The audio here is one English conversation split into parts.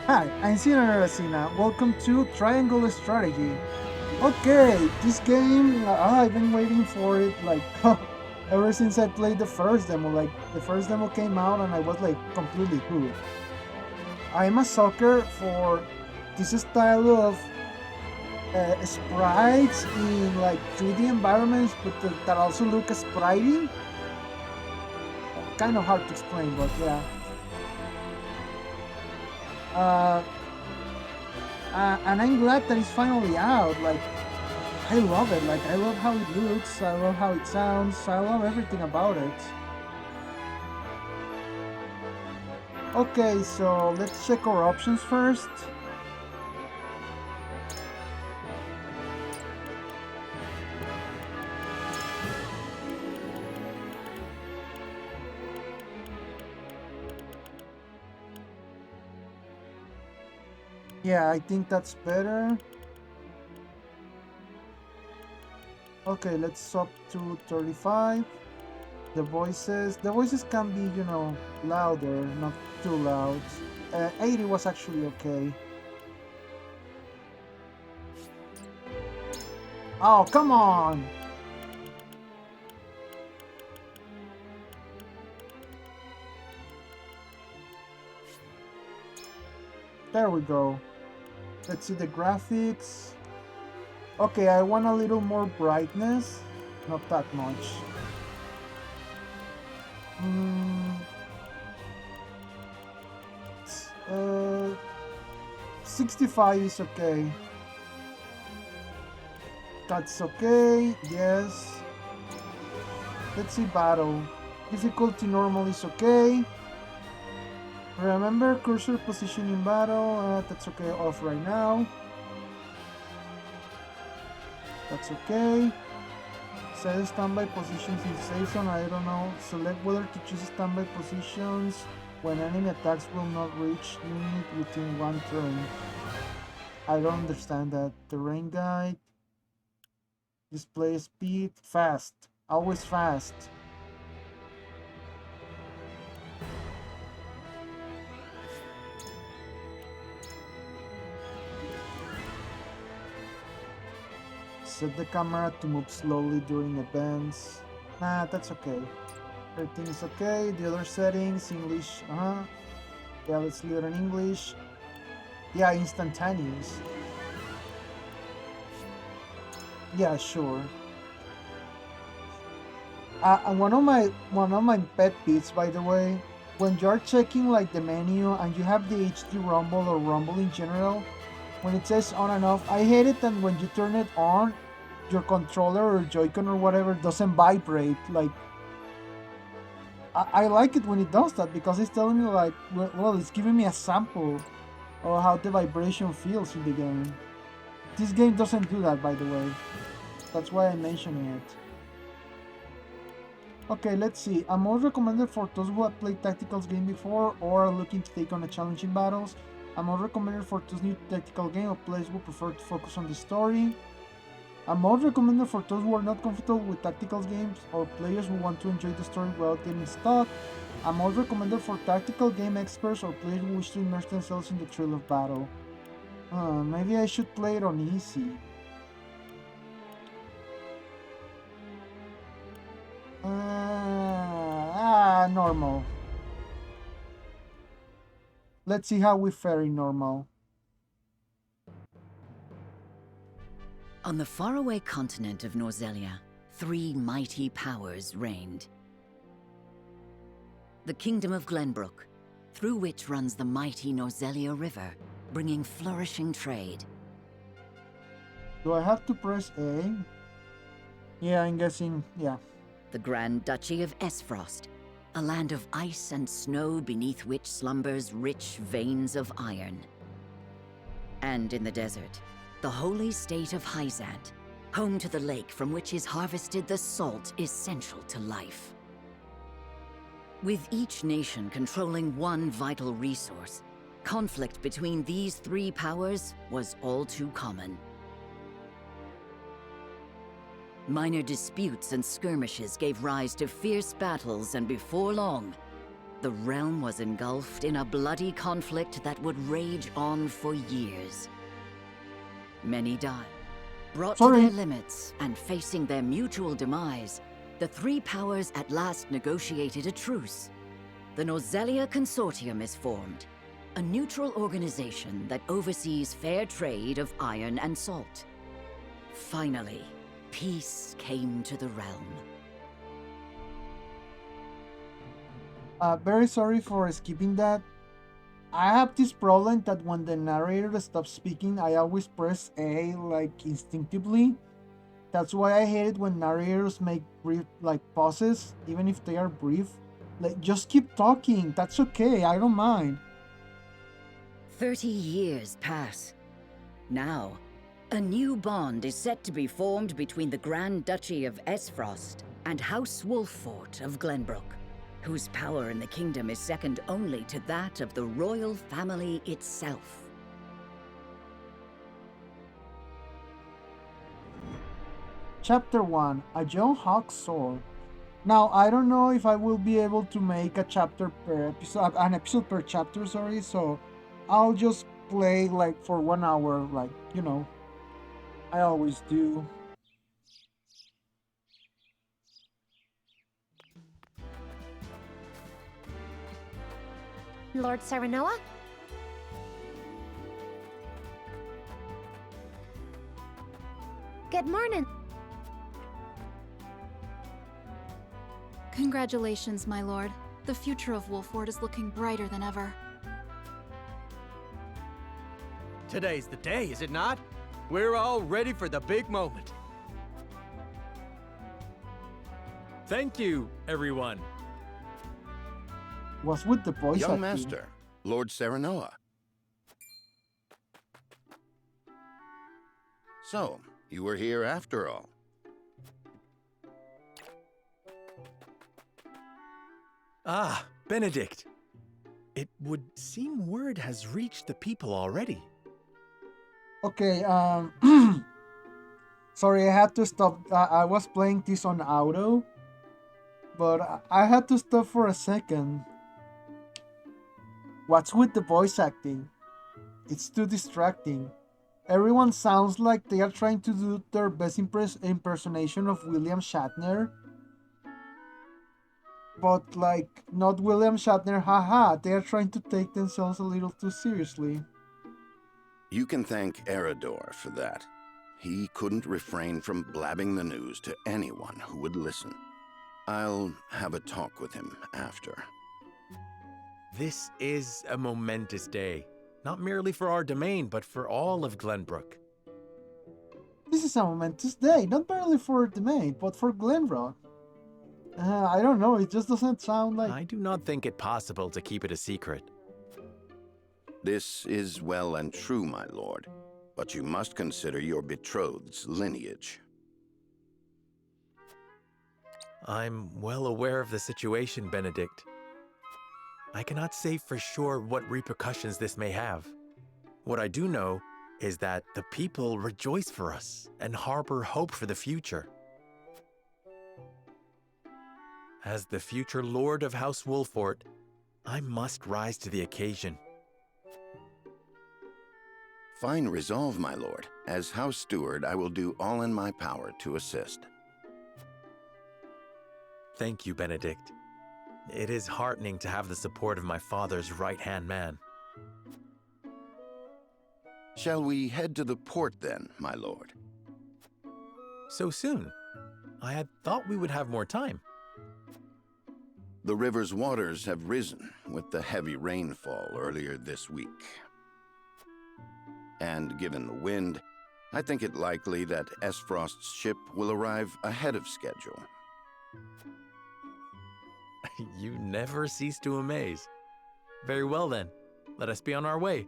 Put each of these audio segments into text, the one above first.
Hi, I'm Sinner Resina. Welcome to Triangle Strategy. Okay, this game, I've been waiting for it like ever since I played the first demo. Like, the first demo came out and I was like completely hooked. I'm a sucker for this style of sprites in like 3D environments, but that also look spritey. Kind of hard to explain, but yeah. Uh, and I'm glad that it's finally out. Like, I love it. Like, I love how it looks. I love how it sounds. I love everything about it. Okay, so let's check our options first. Yeah, I think that's better. Okay, let's swap to 35. The voices can be, louder, not too loud. 80 was actually okay. Oh, come on! There we go. Let's see the graphics. Okay, I want a little more brightness. Not that much. Mm, uh, 65 is okay. That's okay. Yes. Let's see battle. Difficulty normal is okay. Remember cursor position in battle. That's okay. Off right now. That's okay. Set standby positions in safe zone. I don't know. Select whether to choose standby positions when enemy attacks will not reach limit within one turn. I don't understand that. Terrain guide. Display speed. Fast. Always fast. Set the camera to move slowly during events. Nah, that's okay. Everything is okay. The other settings, English, Yeah, let's leave it in English. Yeah, instantaneous. Yeah, sure. And one of my pet peeves, by the way, when you're checking like the menu and you have the HD Rumble or Rumble in general, when it says on and off, I hate it that when you turn it on, your controller or Joy-Con or whatever doesn't vibrate. Like, I like it when it does that because it's telling me like, well, it's giving me a sample of how the vibration feels in the game. This game doesn't do that, by the way. That's why I'm mentioning it. Okay, let's see. A mode recommended for those who have played tactical game before or are looking to take on a challenging battles. A mode recommended for those new tactical game or players who prefer to focus on the story. A mode recommended for those who are not comfortable with tactical games or players who want to enjoy the story without getting stuck. A mode recommended for tactical game experts or players who wish to immerse themselves in the thrill of battle. Maybe I should play it on easy. Normal. Let's see how we fare in normal. On the faraway continent of Norzelia, three mighty powers reigned. The Kingdom of Glenbrook, through which runs the mighty Norzelia River, bringing flourishing trade. Do I have to press A? Yeah, I'm guessing, yeah. The Grand Duchy of Esfrost, a land of ice and snow beneath which slumbers rich veins of iron. And in the desert, the holy state of Hyzant, home to the lake from which is harvested the salt essential to life. With each nation controlling one vital resource, conflict between these three powers was all too common. Minor disputes and skirmishes gave rise to fierce battles, and before long, the realm was engulfed in a bloody conflict that would rage on for years. Many died, brought to their limits and facing their mutual demise. The three powers at last negotiated a truce. The Nozelia Consortium is formed, a neutral organization that oversees fair trade of iron and salt. Finally, peace came to the realm. Very sorry for skipping that. I have this problem that when the narrator stops speaking, I always press A like instinctively. That's why I hate it when narrators make brief like pauses, even if they are brief. Like, just keep talking. That's okay. I don't mind. 30 years pass. Now, a new bond is set to be formed between the Grand Duchy of Esfrost and House Wolffort of Glenbrook, whose power in the kingdom is second only to that of the royal family itself. Chapter 1, A Young Hawk Soars. Now, I don't know if I will be able to make a chapter per episode, an episode per chapter, sorry, so I'll just play like for 1 hour, like, you know, I always do. Lord Serenoa? Good morning. Congratulations, my lord. The future of Wolffort is looking brighter than ever. Today's the day, is it not? We're all ready for the big moment. Thank you, everyone. What's with the voice Young acting? Master, Lord Serenoa. So, you were here after all. Ah, Benedict. It would seem word has reached the people already. Okay, sorry, I had to stop. I was playing this on auto, but I had to stop for a second. What's with the voice acting? It's too distracting. Everyone sounds like they are trying to do their best impersonation of William Shatner. But like, not William Shatner, haha, they are trying to take themselves a little too seriously. You can thank Eridor for that. He couldn't refrain from blabbing the news to anyone who would listen. I'll have a talk with him after. This is a momentous day, not merely for our domain, but for all of Glenbrook. This is a momentous day, not barely for the main, but for Glenrock. I don't know, it just doesn't sound like... I do not think it possible to keep it a secret. This is well and true, my lord, but you must consider your betrothed's lineage. I'm well aware of the situation, Benedict. I cannot say for sure what repercussions this may have. What I do know is that the people rejoice for us and harbor hope for the future. As the future Lord of House Wolffort, I must rise to the occasion. Fine resolve, my lord. As House Steward, I will do all in my power to assist. Thank you, Benedict. It is heartening to have the support of my father's right-hand man. Shall we head to the port then, my lord? So soon? I had thought we would have more time. The river's waters have risen with the heavy rainfall earlier this week. And given the wind, I think it likely that Esfrost's ship will arrive ahead of schedule. You never cease to amaze. Very well then, let us be on our way.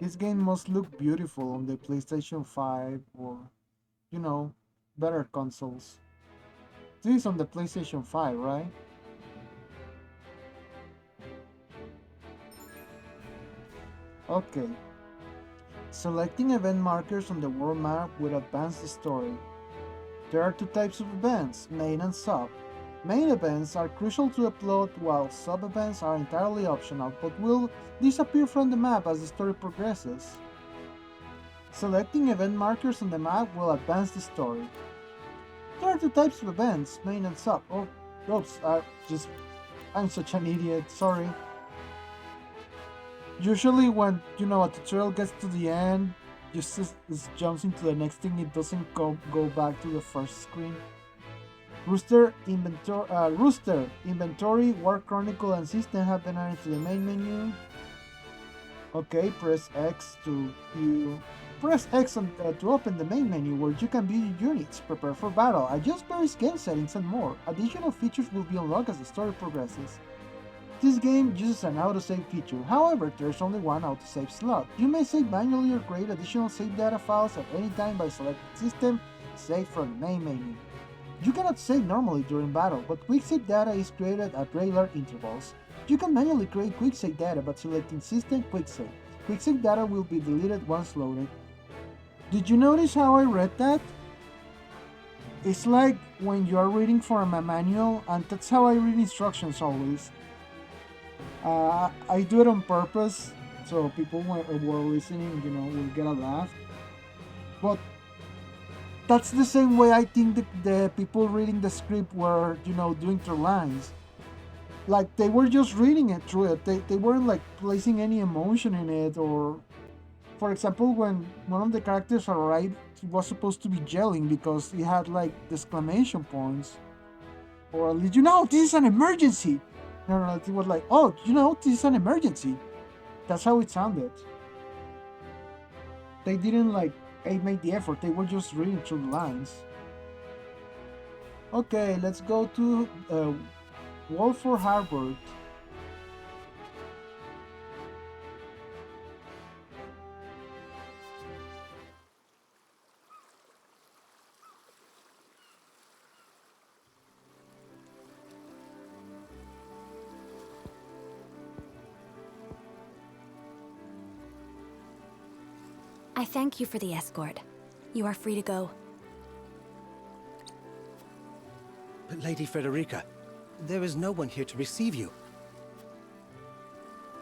This game must look beautiful on the PlayStation 5 or, you know, better consoles. This is on the PlayStation 5, right? Okay. Selecting event markers on the world map will advance the story. There are two types of events, main and sub. Main events are crucial to the plot, while sub-events are entirely optional, but will disappear from the map as the story progresses. Selecting event markers on the map will advance the story. There are two types of events, main and sub. Oh, oops, I'm such an idiot, sorry. Usually when, a tutorial gets to the end, just jumps into the next thing, it doesn't go back to the first screen. Rooster, Inventory, War Chronicle, and System have been added to the main menu. Okay, press X to open the main menu where you can view your units, prepare for battle, adjust various game settings, and more. Additional features will be unlocked as the story progresses. This game uses an autosave feature, however, there's only one autosave slot. You may save manually or create additional save data files at any time by selecting System, Save from the main menu. You cannot save normally during battle, but quick save data is created at regular intervals. You can manually create quick save data by selecting System Quick Save. Quick save data will be deleted once loaded. Did you notice how I read that? It's like when you are reading from a manual, and that's how I read instructions always. I do it on purpose, so people who are listening, will get a laugh. But that's the same way I think the people reading the script were, doing their lines. Like, they were just reading it through it. They weren't, like, placing any emotion in it, or... For example, when one of the characters arrived, he was supposed to be yelling because he had, like, exclamation points. Or at least, this is an emergency! No, it was like, oh, this is an emergency. That's how it sounded. They didn't, like, make the effort. They were just reading through the lines. Okay, let's go to Wolford Harbor. I thank you for the escort. You are free to go. But Lady Frederica, there is no one here to receive you.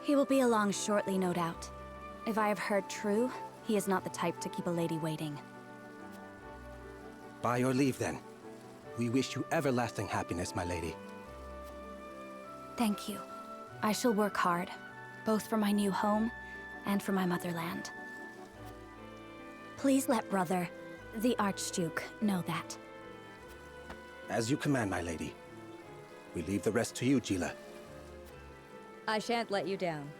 He will be along shortly, no doubt. If I have heard true, he is not the type to keep a lady waiting. By your leave, then. We wish you everlasting happiness, my lady. Thank you. I shall work hard, both for my new home and for my motherland. Please let brother, the Archduke, know that. As you command, my lady. We leave the rest to you, Gila. I shan't let you down.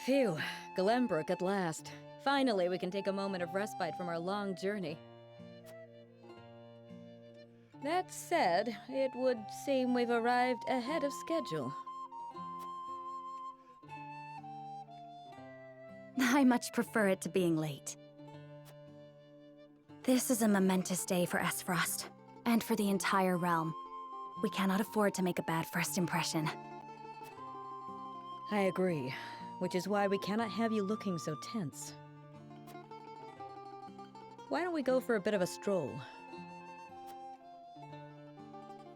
Phew, Glenbrook at last. Finally, we can take a moment of respite from our long journey. That said, it would seem we've arrived ahead of schedule. I much prefer it to being late. This is a momentous day for Esfrost, and for the entire realm. We cannot afford to make a bad first impression. I agree, which is why we cannot have you looking so tense. Why don't we go for a bit of a stroll?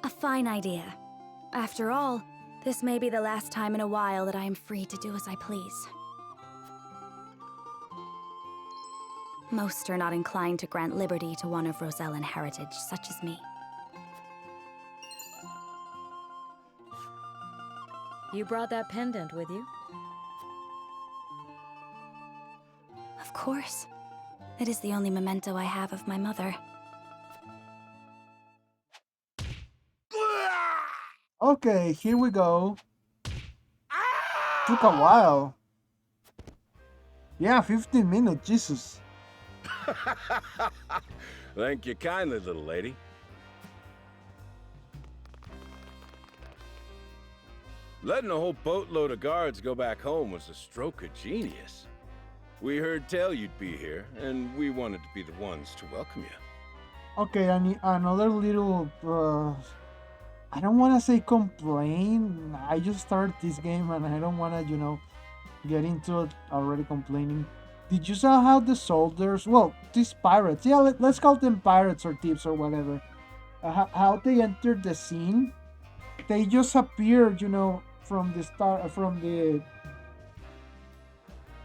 A fine idea. After all, this may be the last time in a while that I am free to do as I please. Most are not inclined to grant liberty to one of Rosellan heritage, such as me. You brought that pendant with you? Of course. It is the only memento I have of my mother. Okay, here we go. Took a while. Yeah, 15 minutes, Jesus. Thank you kindly, little lady. Letting a whole boatload of guards go back home was a stroke of genius. We heard tell you'd be here, and we wanted to be the ones to welcome you. Okay, another little, I don't want to say complain. I just started this game and I don't want to, get into it already complaining. Did you saw how the soldiers, well, these pirates, yeah, let's call them pirates or thieves or whatever, how they entered the scene? They just appeared, from the start, from the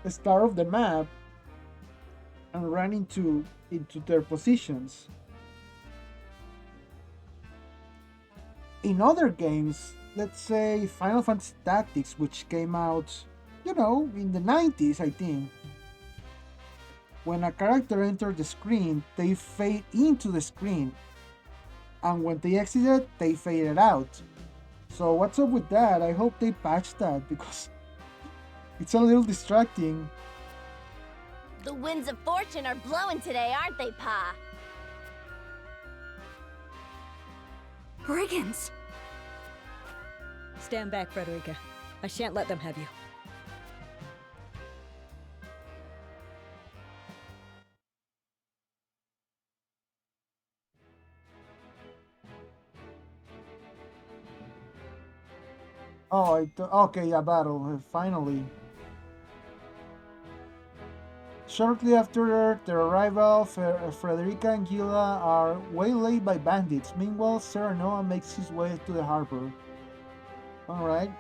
start of the map and ran into their positions. In other games, let's say Final Fantasy Tactics, which came out, in the 90s, I think. When a character entered the screen, they fade into the screen. And when they exited, they faded out. So what's up with that? I hope they patch that because it's a little distracting. The winds of fortune are blowing today, aren't they, Pa? Brigands! Stand back, Frederica. I shan't let them have you. Oh, okay, a battle, finally. Shortly after their arrival, Frederica and Gila are waylaid by bandits. Meanwhile, Serenoa makes his way to the harbor. Alright,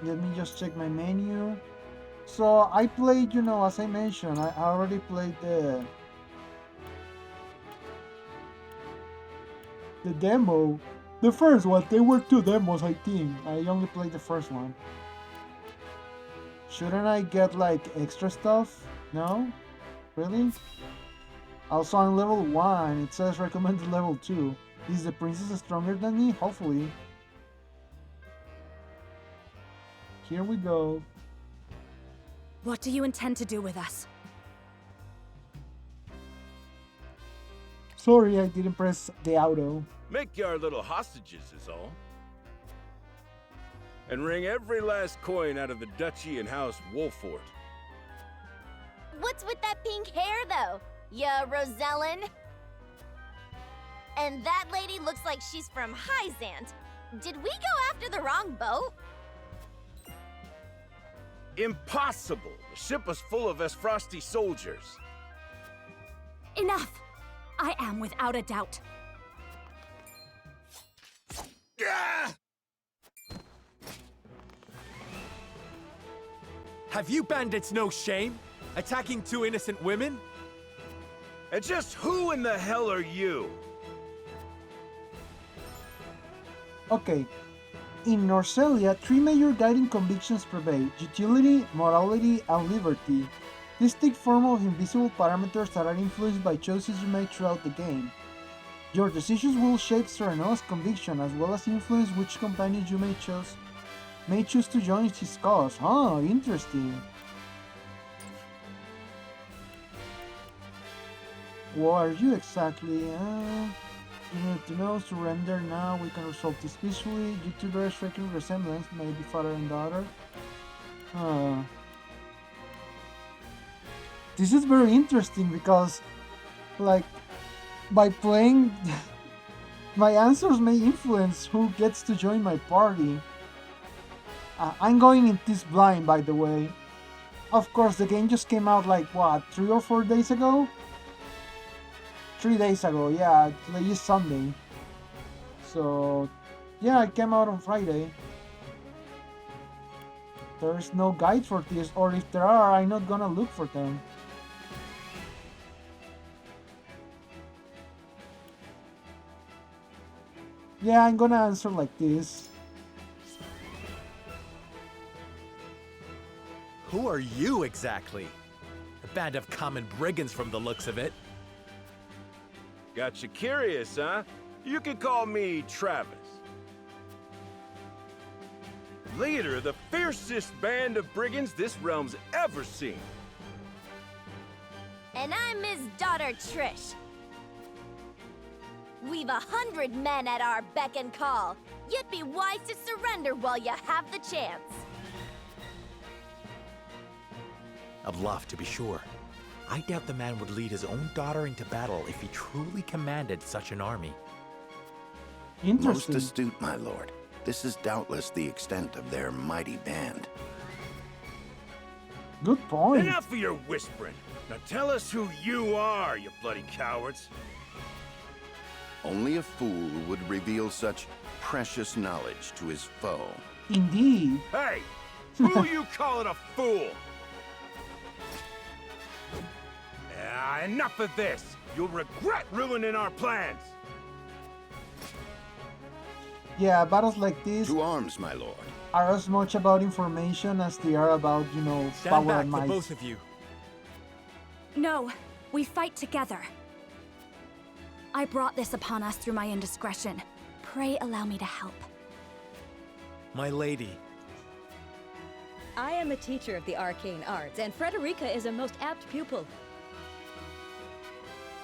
let me just check my menu. So, I played, as I mentioned, I already played the demo. The first one, there were 2 demos, I think. I only played the first one. Shouldn't I get, extra stuff? No? Really? Also, on level 1, it says recommended level 2. Is the princess stronger than me? Hopefully. Here we go. What do you intend to do with us? Sorry, I didn't press the auto. Make you our little hostages is all. And wring every last coin out of the duchy and House Wolford. What's with that pink hair, though? Ya Rosellen? And that lady looks like she's from Hyzant. Did we go after the wrong boat? Impossible! The ship was full of Esfrosti soldiers. Enough! I am without a doubt. Ah! Have you bandits no shame? Attacking 2 innocent women? And just who in the hell are you? Okay. In Norcelia, 3 major guiding convictions prevail: utility, morality, and liberty. These take form of invisible parameters that are influenced by choices you make throughout the game. Your decisions will shape Serenoa's conviction, as well as influence which companions you may choose to join his cause. Oh, interesting. What are you exactly? You need to know, surrender now, we can resolve this peacefully. You two bear striking resemblance, maybe father and daughter. This is very interesting because, by playing, my answers may influence who gets to join my party. I'm going in this blind, by the way. Of course, the game just came out 3 or 4 days ago? 3 days ago, yeah, today is Sunday. So, yeah, it came out on Friday. There's no guide for this, or if there are, I'm not gonna look for them. Yeah, I'm gonna answer like this. Who are you exactly? A band of common brigands from the looks of it. Got you curious, huh? You can call me Travis. Leader of the fiercest band of brigands this realm's ever seen. And I'm his daughter, Trish. We've 100 men at our beck and call. You'd be wise to surrender while you have the chance. Of love, to be sure. I doubt the man would lead his own daughter into battle if he truly commanded such an army. Most Interesting. astute, my lord. This is doubtless the extent of their mighty band. Good point. Enough of your whispering. Now tell us who you are, you bloody cowards. Only a fool would reveal such precious knowledge to his foe. Indeed. Hey, who you calling a fool? Enough of this. You'll regret ruining our plans. Yeah, battles like this To arms, my lord. are as much about information as they are about, Stand power back, and the might. both of you. No, we fight together. I brought this upon us through my indiscretion. Pray allow me to help. My lady. I am a teacher of the arcane arts, and Frederica is a most apt pupil.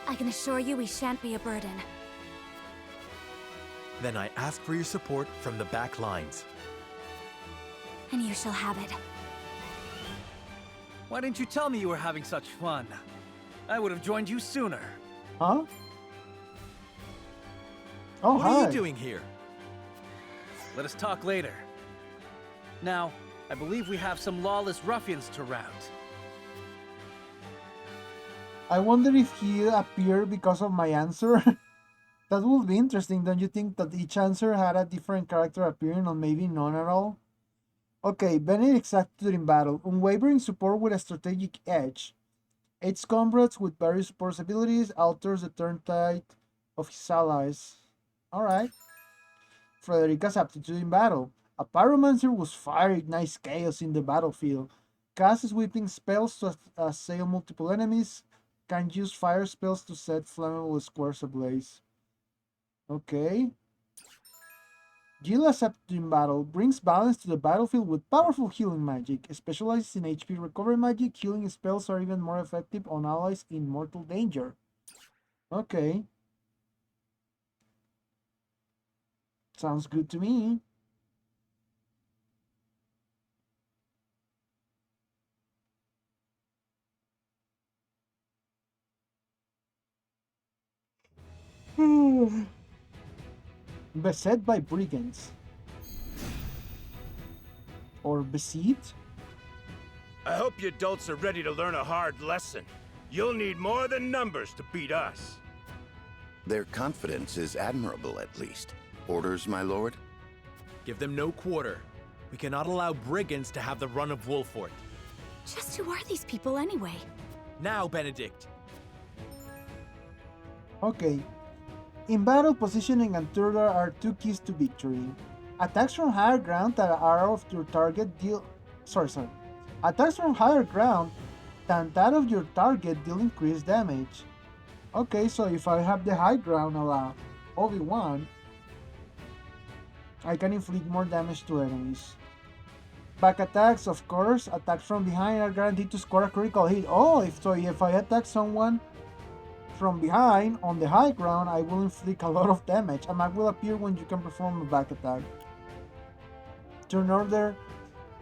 I can assure you we shan't be a burden. Then I ask for your support from the back lines. And you shall have it. Why didn't you tell me you were having such fun? I would have joined you sooner. Huh? Oh, What hi. are you doing here? Let us talk later. Now, I believe we have some lawless ruffians to rout. I wonder if he appeared because of my answer. That would be interesting, don't you think, that each answer had a different character appearing or maybe none at all? Okay, Benedict's attitude in battle. Unwavering support with a strategic edge. Aids comrades with various support abilities, alters the turn tide of his allies. Alright. Frederica's aptitude in battle. A pyromancer whose fire ignites chaos in the battlefield. Casts sweeping spells to assail multiple enemies. Can use fire spells to set flammable squares ablaze. Okay. Gila's aptitude in battle brings balance to the battlefield with powerful healing magic. Specializes in HP recovery magic. Healing spells are even more effective on allies in mortal danger. Okay. Sounds good to me. Beset by brigands. Or besieged? I hope you adults are ready to learn a hard lesson. You'll need more than numbers to beat us. Their confidence is admirable, at least. Orders, my lord? Give them no quarter. We cannot allow brigands to have the run of Wolfort. Just who are these people anyway? Now, Benedict. Okay. In battle, positioning and turtle are two keys to victory. Attacks from higher ground that are of your target deal... Attacks from higher ground than that of your target deal increased damage. Okay, so if I have the high ground Obi-Wan, I can inflict more damage to enemies. Back attacks, of course, attacks from behind are guaranteed to score a critical hit. Oh, if I attack someone from behind on the high ground, I will inflict a lot of damage. A map will appear when you can perform a back attack. Turn order.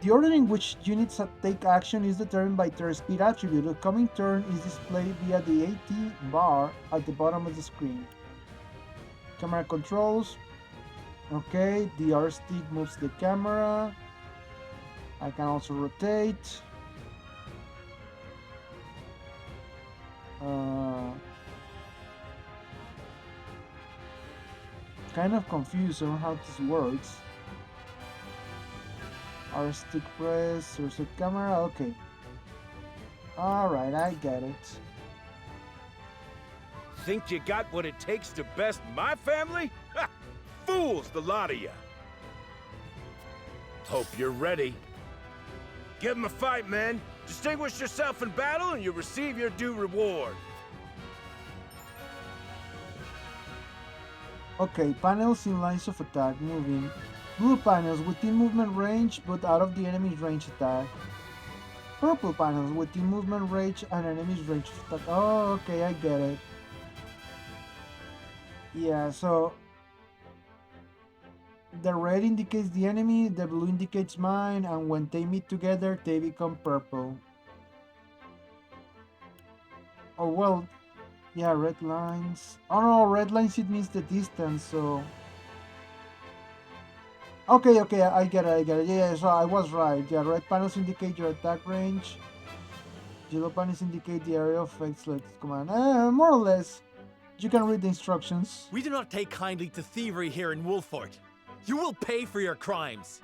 The order in which units take action is determined by their speed attribute. The coming turn is displayed via the AT bar at the bottom of the screen. Camera controls. Okay, the R stick moves the camera. I can also rotate. Kind of confused on how this works. R stick press, reset camera, okay. Alright, I get it. Think you got what it takes to best my family? Ha! Fools, the lot of you. Hope you're ready. Give 'em a fight, men. Distinguish yourself in battle and you'll receive your due reward. Okay, panels in lines of attack, moving. Blue panels within movement range but out of the enemy's range attack. Purple panels within movement range and enemy's range attack. Oh, okay, I get it. Yeah, so the red indicates the enemy, the blue indicates mine, and when they meet together, they become purple. Oh, well, yeah, red lines. Oh no, red lines, it means the distance, so... Okay, I get it. Yeah, so I was right. Yeah, red panels indicate your attack range. Yellow panels indicate the area of effect selected command. More or less. You can read the instructions. We do not take kindly to thievery here in Wolfort. You will pay for your crimes.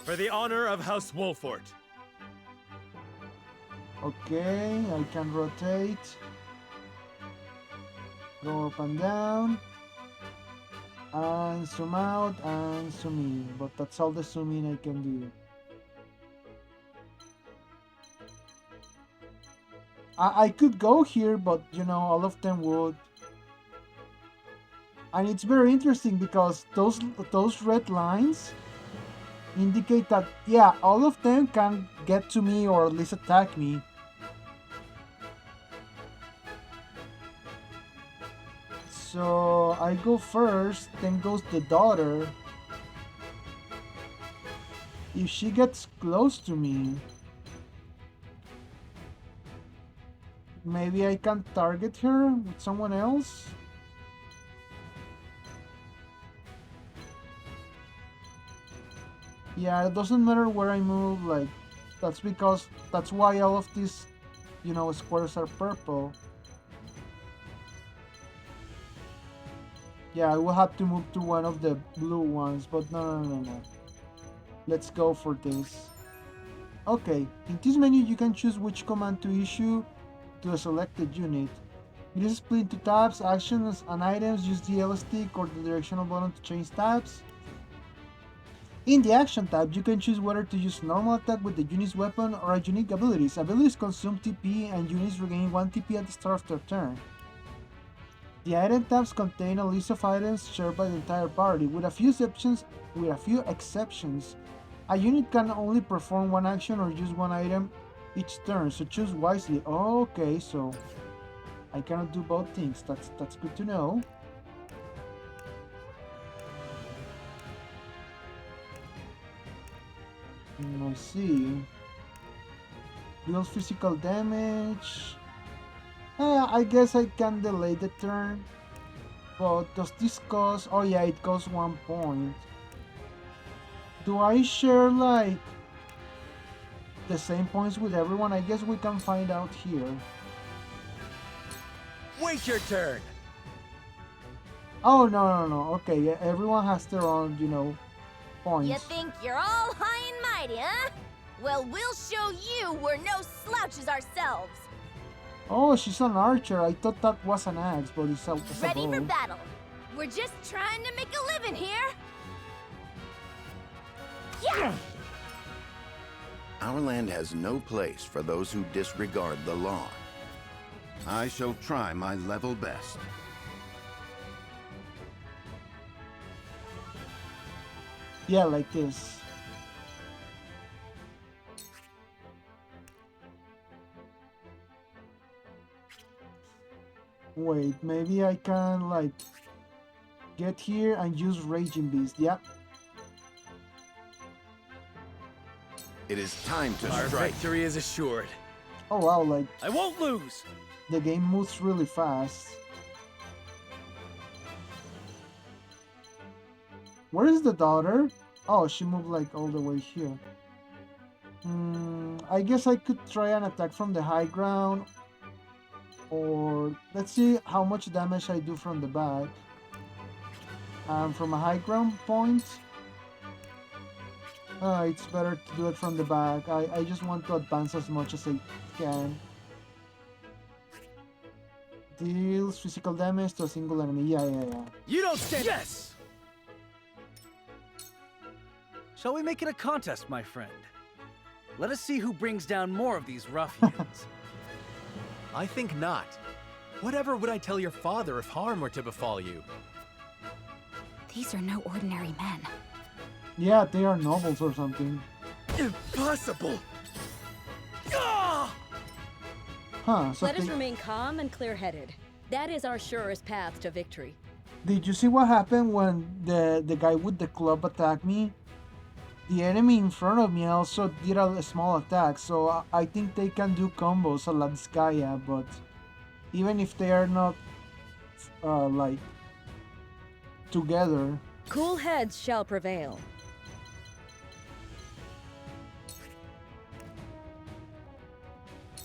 For the honor of House Wolfort. Okay, I can rotate. Go up and down. And zoom out and zoom in. But that's all the zoom in I can do. I could go here, but you know, all of them would. And it's very interesting because those red lines indicate that, yeah, all of them can get to me or at least attack me. So I go first, then goes the daughter. If she gets close to me, maybe I can target her with someone else? Yeah, it doesn't matter where I move, like, that's why all of these, you know, squares are purple. Yeah, I will have to move to one of the blue ones, but no. Let's go for this. Okay, in this menu you can choose which command to issue to a selected unit. It is split into tabs, actions, and items. Use the L stick or the directional button to change tabs. In the action tab, you can choose whether to use normal attack with the unit's weapon or a unique abilities. Abilities consume TP and units regain 1 TP at the start of their turn. The item tabs contain a list of items shared by the entire party. With a few exceptions, a unit can only perform one action or use one item each turn, so choose wisely. Okay, so I cannot do both things. That's good to know. I see. Deals physical damage. I guess I can delay the turn. But does this cost... Oh yeah, it costs 1 point. Do I share, like, the same points with everyone? I guess we can find out here. Wait your turn! Oh, no. Okay, yeah, everyone has their own, you know, points. You think you're all high and mighty, huh? Well, we'll show you we're no slouches ourselves. Oh, she's an archer. I thought that was an axe, but it's a Ready bow. for battle. We're just trying to make a living here. Yeah! Our land has no place for those who disregard the law. I shall try my level best. Yeah, like this. Wait, maybe I can, like, get here and use Raging Beast. Yeah. It is time to Our strike. victory is assured. Oh wow, like, I won't lose! the game moves really fast. Where is the daughter? Oh, she moved, like, all the way here. I guess I could try an attack from the high ground. Or let's see how much damage I do from the back. From a high ground point, it's better to do it from the back. I just want to advance as much as I can. Deals physical damage to a single enemy. Yeah. You don't stand. Yes! Shall we make it a contest, my friend? Let us see who brings down more of these ruffians. I think not. Whatever would I tell your father if harm were to befall you? These are no ordinary men. Yeah, they are nobles or something. Impossible! So Let us remain calm and clear-headed. That is our surest path to victory. did you see what happened when the guy with the club attacked me? The enemy in front of me also did a small attack, so I think they can do combos a la Disgaea, but even if they are not like together. Cool heads shall prevail.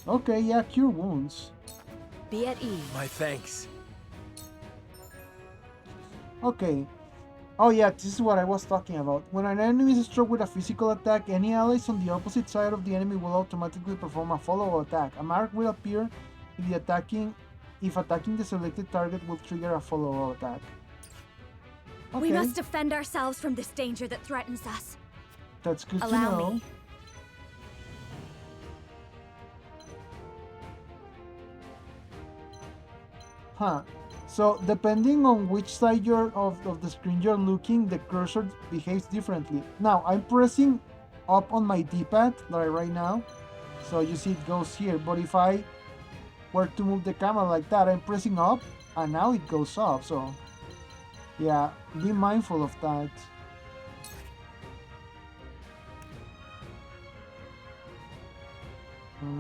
Okay, yeah, cure wounds. Be at ease. My thanks. Okay. Oh yeah, this is what I was talking about. When an enemy is struck with a physical attack, any allies on the opposite side of the enemy will automatically perform a follow-up attack. A mark will appear if attacking the selected target will trigger a follow-up attack. Okay. We must defend ourselves from this danger that threatens us. That's good to Allow know. me. Huh. So depending on which side of the screen you're looking, the cursor behaves differently. Now I'm pressing up on my D-pad like right now, so you see it goes here. But if I were to move the camera like that, I'm pressing up, and now it goes up. So yeah, be mindful of that.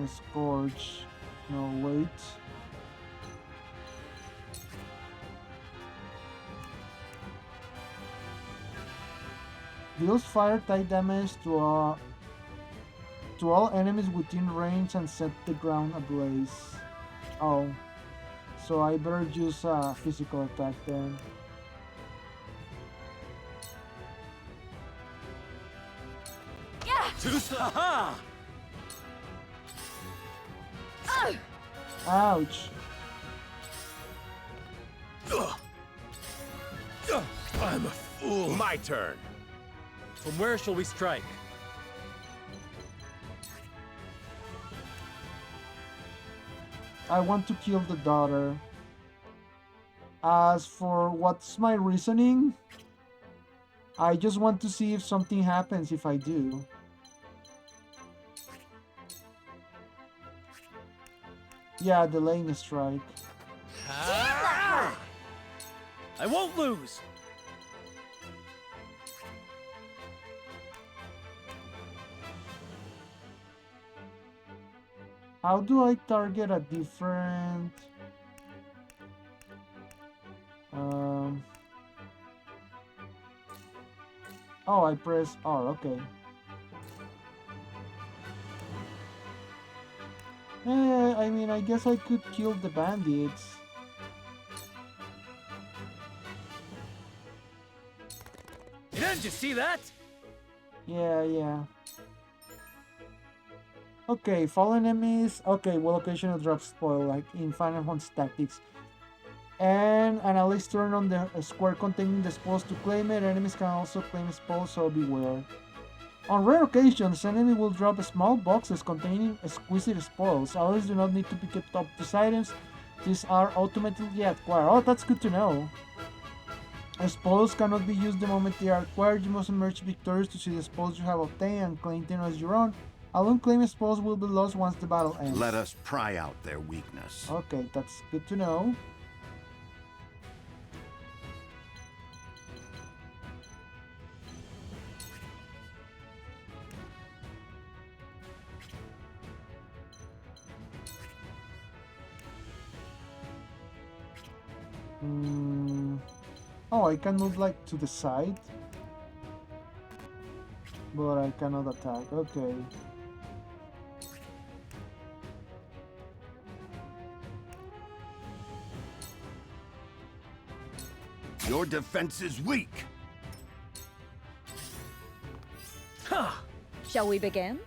Scorch. No, wait. Deals fire type damage to all enemies within range and set the ground ablaze. Oh, so I better use a physical attack then. Haha! Ouch. I'm a fool. My turn. From where shall we strike? I want to kill the daughter. As for what's my reasoning, I just want to see if something happens if I do. Yeah, delaying a strike. I won't lose! How do I target a different... Oh, I press R, okay. I mean, I guess I could kill the bandits. Didn't you see that? Yeah. Okay, fallen enemies. Okay, will occasionally drop spoil, like in Final Fantasy Tactics. And allies turn on the square containing the spoils to claim it. Enemies can also claim spoils, so beware. On rare occasions, enemy will drop small boxes containing exquisite spoils. Allies do not need to pick up these items. These are automatically acquired. Oh, that's good to know. Spoils cannot be used the moment they are acquired. You must emerge victorious to see the spoils you have obtained and claim them as your own. All unclaimed spoils will be lost once the battle ends. Let us pry out their weakness. Okay, that's good to know. Oh, I can move like to the side, but I cannot attack. Okay. Your defense is weak. Huh. Shall we begin?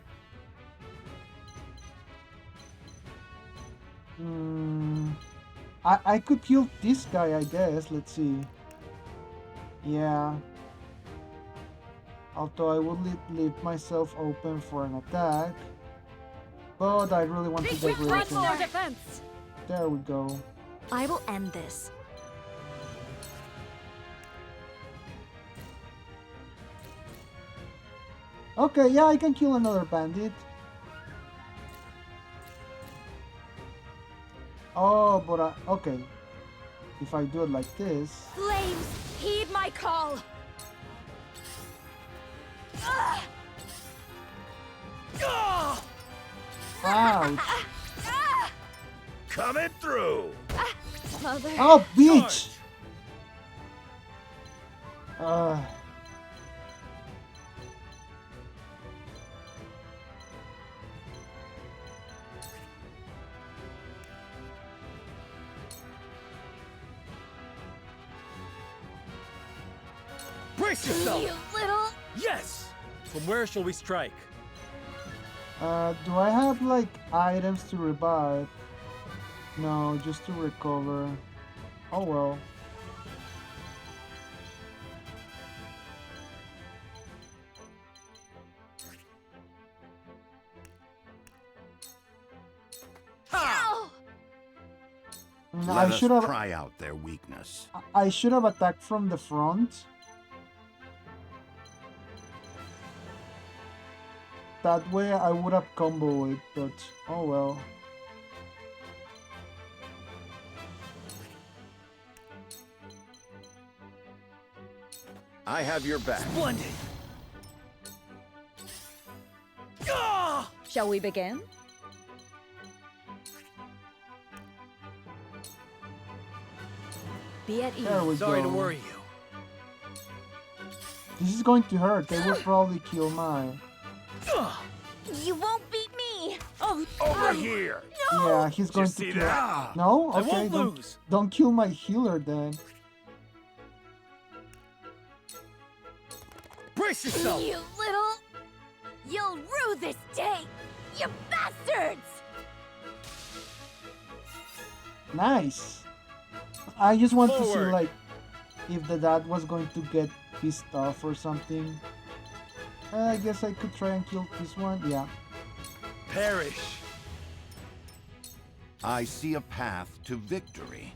I could kill this guy, I guess. Let's see. Yeah. Although I would leave myself open for an attack. But I really want to get rid of him. Defense. There we go. I will end this. Okay, yeah, I can kill another bandit. Oh, but okay. If I do it like this... Flames, heed my call! Ouch! Coming through. Mother. Oh, bitch! Brace yourself! You little... Yes! From where shall we strike? Do I have like items to revive? No, just to recover. Oh well. Ow! I Let should us have. try out their weakness. I should have attacked from the front. That way I would have comboed it, but oh well. I have your back. Splendid! Shall we begin? Be at ease. There we Sorry go. to worry you. This is going to hurt. They will probably kill mine. You won't beat me! Over here. Yeah, he's going to see kill. that? No, I okay, won't don't, lose. don't kill my healer then. Brace yourself! You little... You'll rue this day! You bastards! Nice. I just want to see Forward. like if the dad was going to get pissed off or something. I guess I could try and kill this one. Yeah. Perish! I see a path to victory.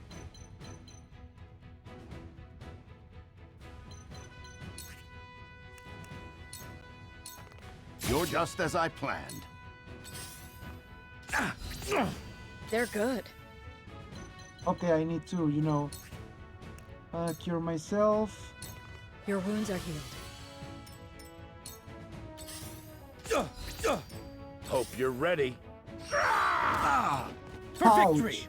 You're just as I planned. They're good. Okay, I need to, you know, cure myself. Your wounds are healed. Hope you're ready. For Ouch. victory!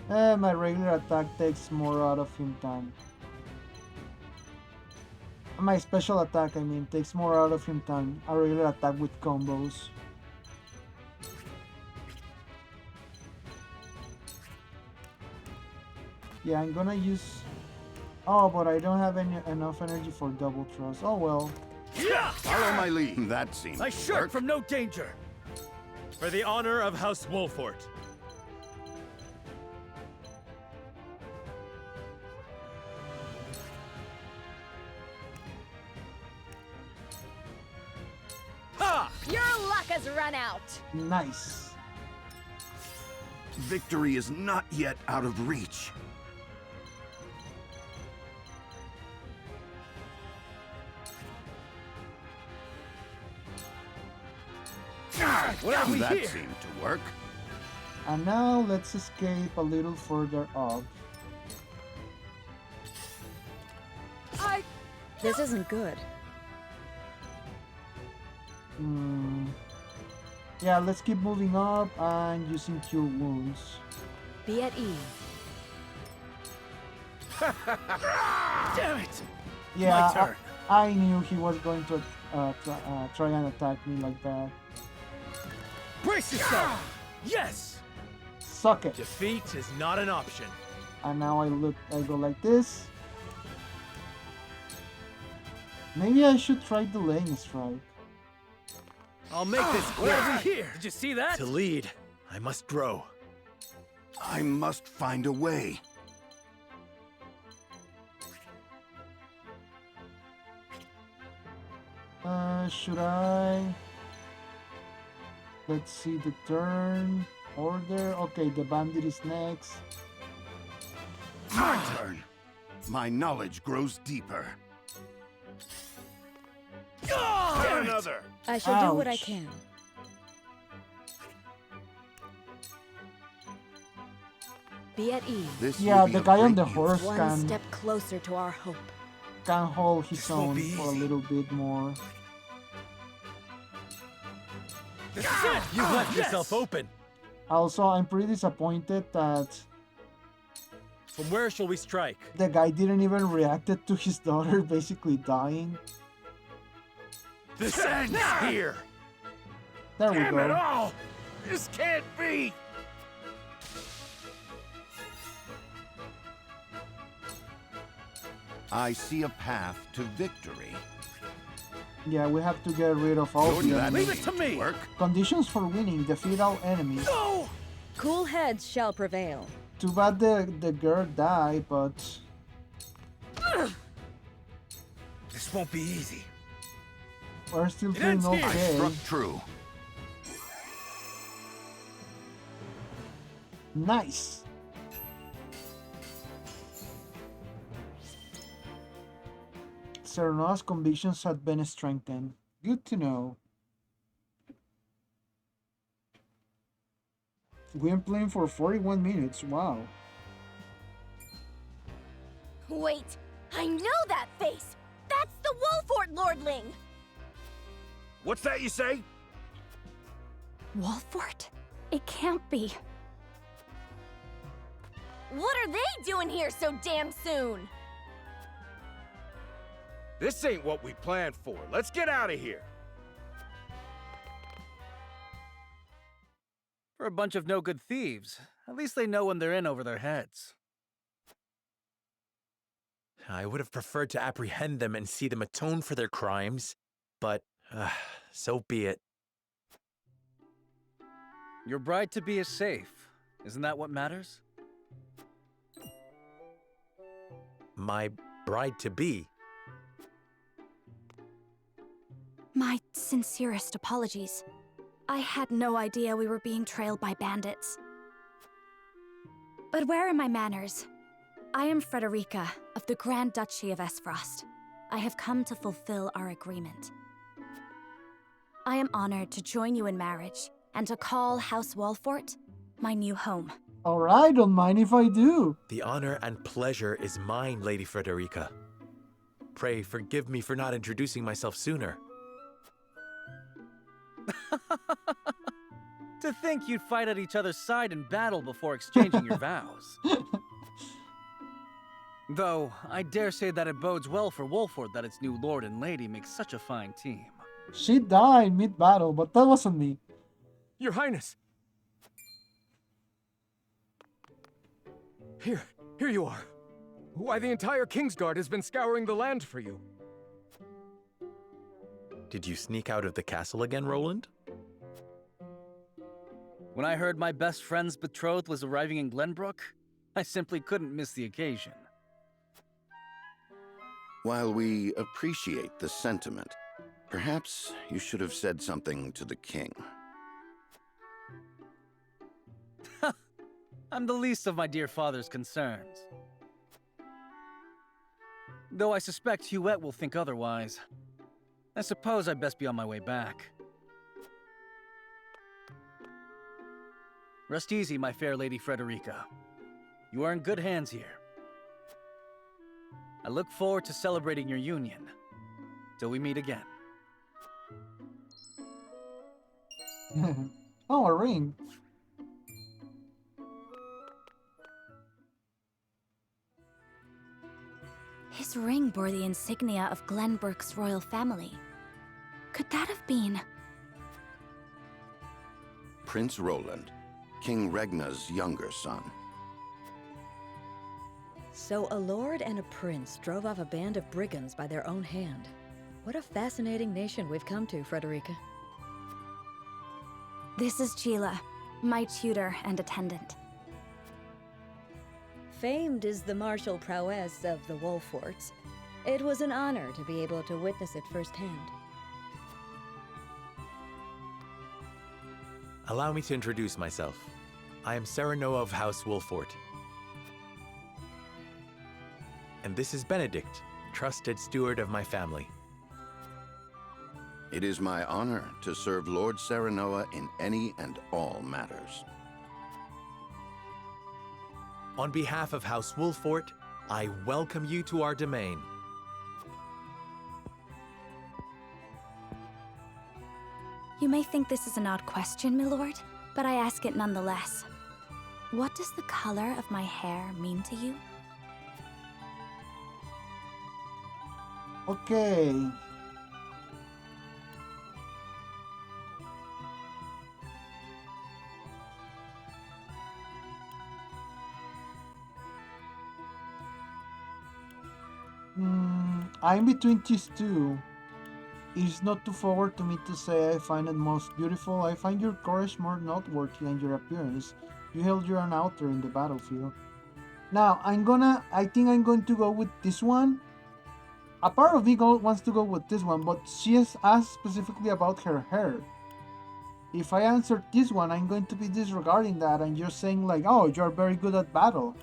My regular attack takes more out of him than... My special attack, I mean, takes more out of him than a regular attack with combos. Yeah, I'm gonna use... Oh, but I don't have enough energy for double thrust. Oh well. Follow my lead. That seems I to shirk work. from no danger! For the honor of House Wolfort. Ha! Your luck has run out! Nice. Victory is not yet out of reach. What have we That here? seemed to work. And now let's escape a little further up. This isn't good. Yeah, let's keep moving up and using cure wounds. Be at ease. Damn it! Yeah, My turn. I knew he was going to try and attack me like that. Brace yourself! Yes! Suck it. Defeat is not an option. And now I go like this. Maybe I should try delaying strike. I'll make this clear. What have we here? Did you see that? To lead, I must grow. I must find a way. Should I? Let's see the turn order. Okay, the bandit is next. My turn. My knowledge grows deeper. Another. I shall do what I Ouch. can. Be at ease. This Yeah, will be the of guy on great the use. horse One can step closer to our hope. hold his This won't own be for a easy. little bit more. You left yourself open! Also, I'm pretty disappointed that From where shall we strike? the guy didn't even react to his daughter basically dying. This ends here! There we Damn it go. all! This can't be! I see a path to victory. Yeah, we have to get rid of all the That Leave enemies. it to me! work. Conditions for winning: defeat all enemies. Cool heads shall prevail. Too bad the girl died, but This won't be easy. we're still doing ends here. okay. Struck true. Nice. Serenoa's convictions had been strengthened. Good to know. We've been playing for 41 minutes. Wow. Wait, I know that face! That's the Wolfort Lordling! What's that you say? Wolfort? It can't be. What are they doing here so damn soon? This ain't what we planned for. Let's get out of here. For a bunch of no-good thieves, at least they know when they're in over their heads. I would have preferred to apprehend them and see them atone for their crimes, but so be it. Your bride-to-be is safe. Isn't that what matters? My bride-to-be. My sincerest apologies. I had no idea we were being trailed by bandits. But where are my manners? I am Frederica of the Grand Duchy of Esfrost. I have come to fulfill our agreement. I am honored to join you in marriage and to call House Wolfort my new home. Alright, don't mind if I do. The honor and pleasure is mine, Lady Frederica. Pray forgive me for not introducing myself sooner. To think you'd fight at each other's side in battle before exchanging your vows. Though, I dare say that it bodes well for Wolford that its new lord and lady make such a fine team. She died mid-battle, but that wasn't me. Your Highness! Here you are. Why, the entire Kingsguard has been scouring the land for you. Did you sneak out of the castle again, Roland? When I heard my best friend's betrothed was arriving in Glenbrook, I simply couldn't miss the occasion. While we appreciate the sentiment, perhaps you should have said something to the king. I'm the least of my dear father's concerns. Though I suspect Huette will think otherwise. I suppose I'd best be on my way back. Rest easy, my fair Lady Frederica. You are in good hands here. I look forward to celebrating your union. Till we meet again. Oh, a ring. His ring bore the insignia of Glenbrook's royal family. Could that have been... Prince Roland, King Regna's younger son. So a lord and a prince drove off a band of brigands by their own hand. What a fascinating nation we've come to, Frederica. This is Sheila, my tutor and attendant. Famed is the martial prowess of the Wolforts. It was an honor to be able to witness it firsthand. Allow me to introduce myself. I am Serenoa of House Wolfort. And this is Benedict, trusted steward of my family. It is my honor to serve Lord Serenoa in any and all matters. On behalf of House Wolfort, I welcome you to our domain. You may think this is an odd question, milord, but I ask it nonetheless. What does the color of my hair mean to you? Okay. I'm between these two. It's not too forward to me to say I find it most beautiful. I find your courage more noteworthy than your appearance. You held your own out there in the battlefield. Now, I think I'm going to go with this one. A part of me wants to go with this one, but she has asked specifically about her hair. If I answer this one, I'm going to be disregarding that and just saying like, oh, you're very good at battle.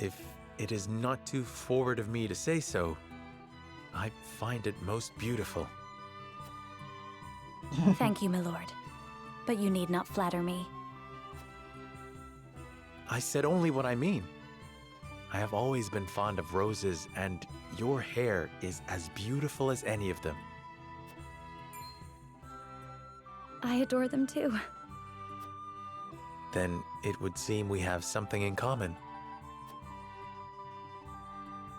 If it is not too forward of me to say so, I find it most beautiful. Thank you, milord. But you need not flatter me. I said only what I mean. I have always been fond of roses, and your hair is as beautiful as any of them. I adore them too. Then it would seem we have something in common.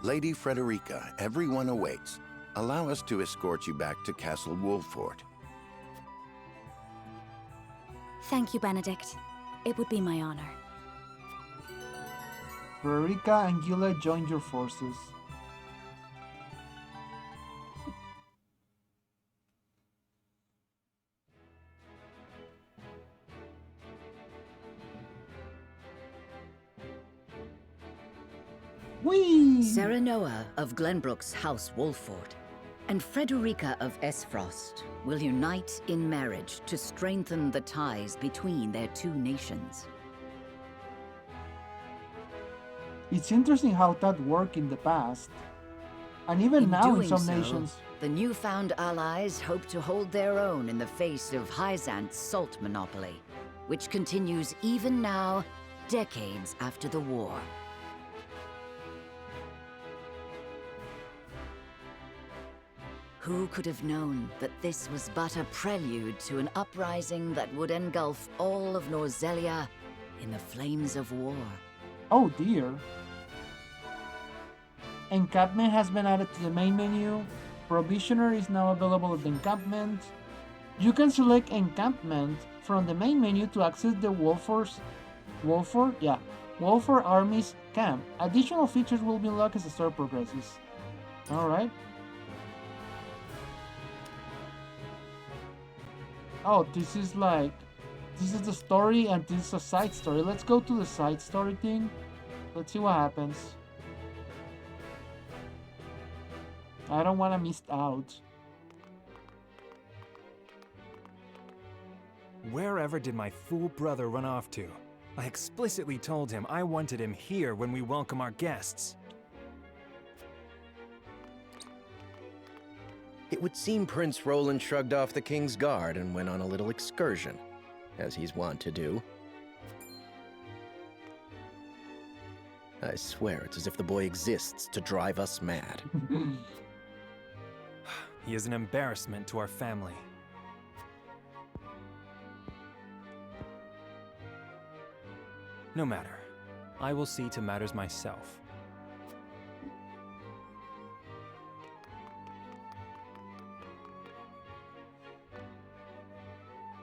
Lady Frederica, everyone awaits. Allow us to escort you back to Castle Wolffort. Thank you, Benedict. It would be my honor. Frederica and Gila join your forces. Whee! Serenoa of Glenbrook's House Wolffort and Frederica of Esfrost will unite in marriage to strengthen the ties between their two nations. It's interesting how that worked in the past. And even now in some nations. The newfound allies hope to hold their own in the face of Hyzant's salt monopoly, which continues even now, decades after the war. Who could have known that this was but a prelude to an uprising that would engulf all of Norzelia in the flames of war? Oh dear. Encampment has been added to the main menu. Provisioner is now available at the encampment. You can select encampment from the main menu to access the Wolffort Army's camp. Additional features will be unlocked as the story progresses. Alright. Oh, this is the story and this is a side story. Let's go to the side story thing. Let's see what happens. I don't want to miss out. Wherever did my fool brother run off to? I explicitly told him I wanted him here when we welcome our guests. It would seem Prince Roland shrugged off the King's Guard and went on a little excursion, as he's wont to do. I swear it's as if the boy exists to drive us mad. He is an embarrassment to our family. No matter. I will see to matters myself.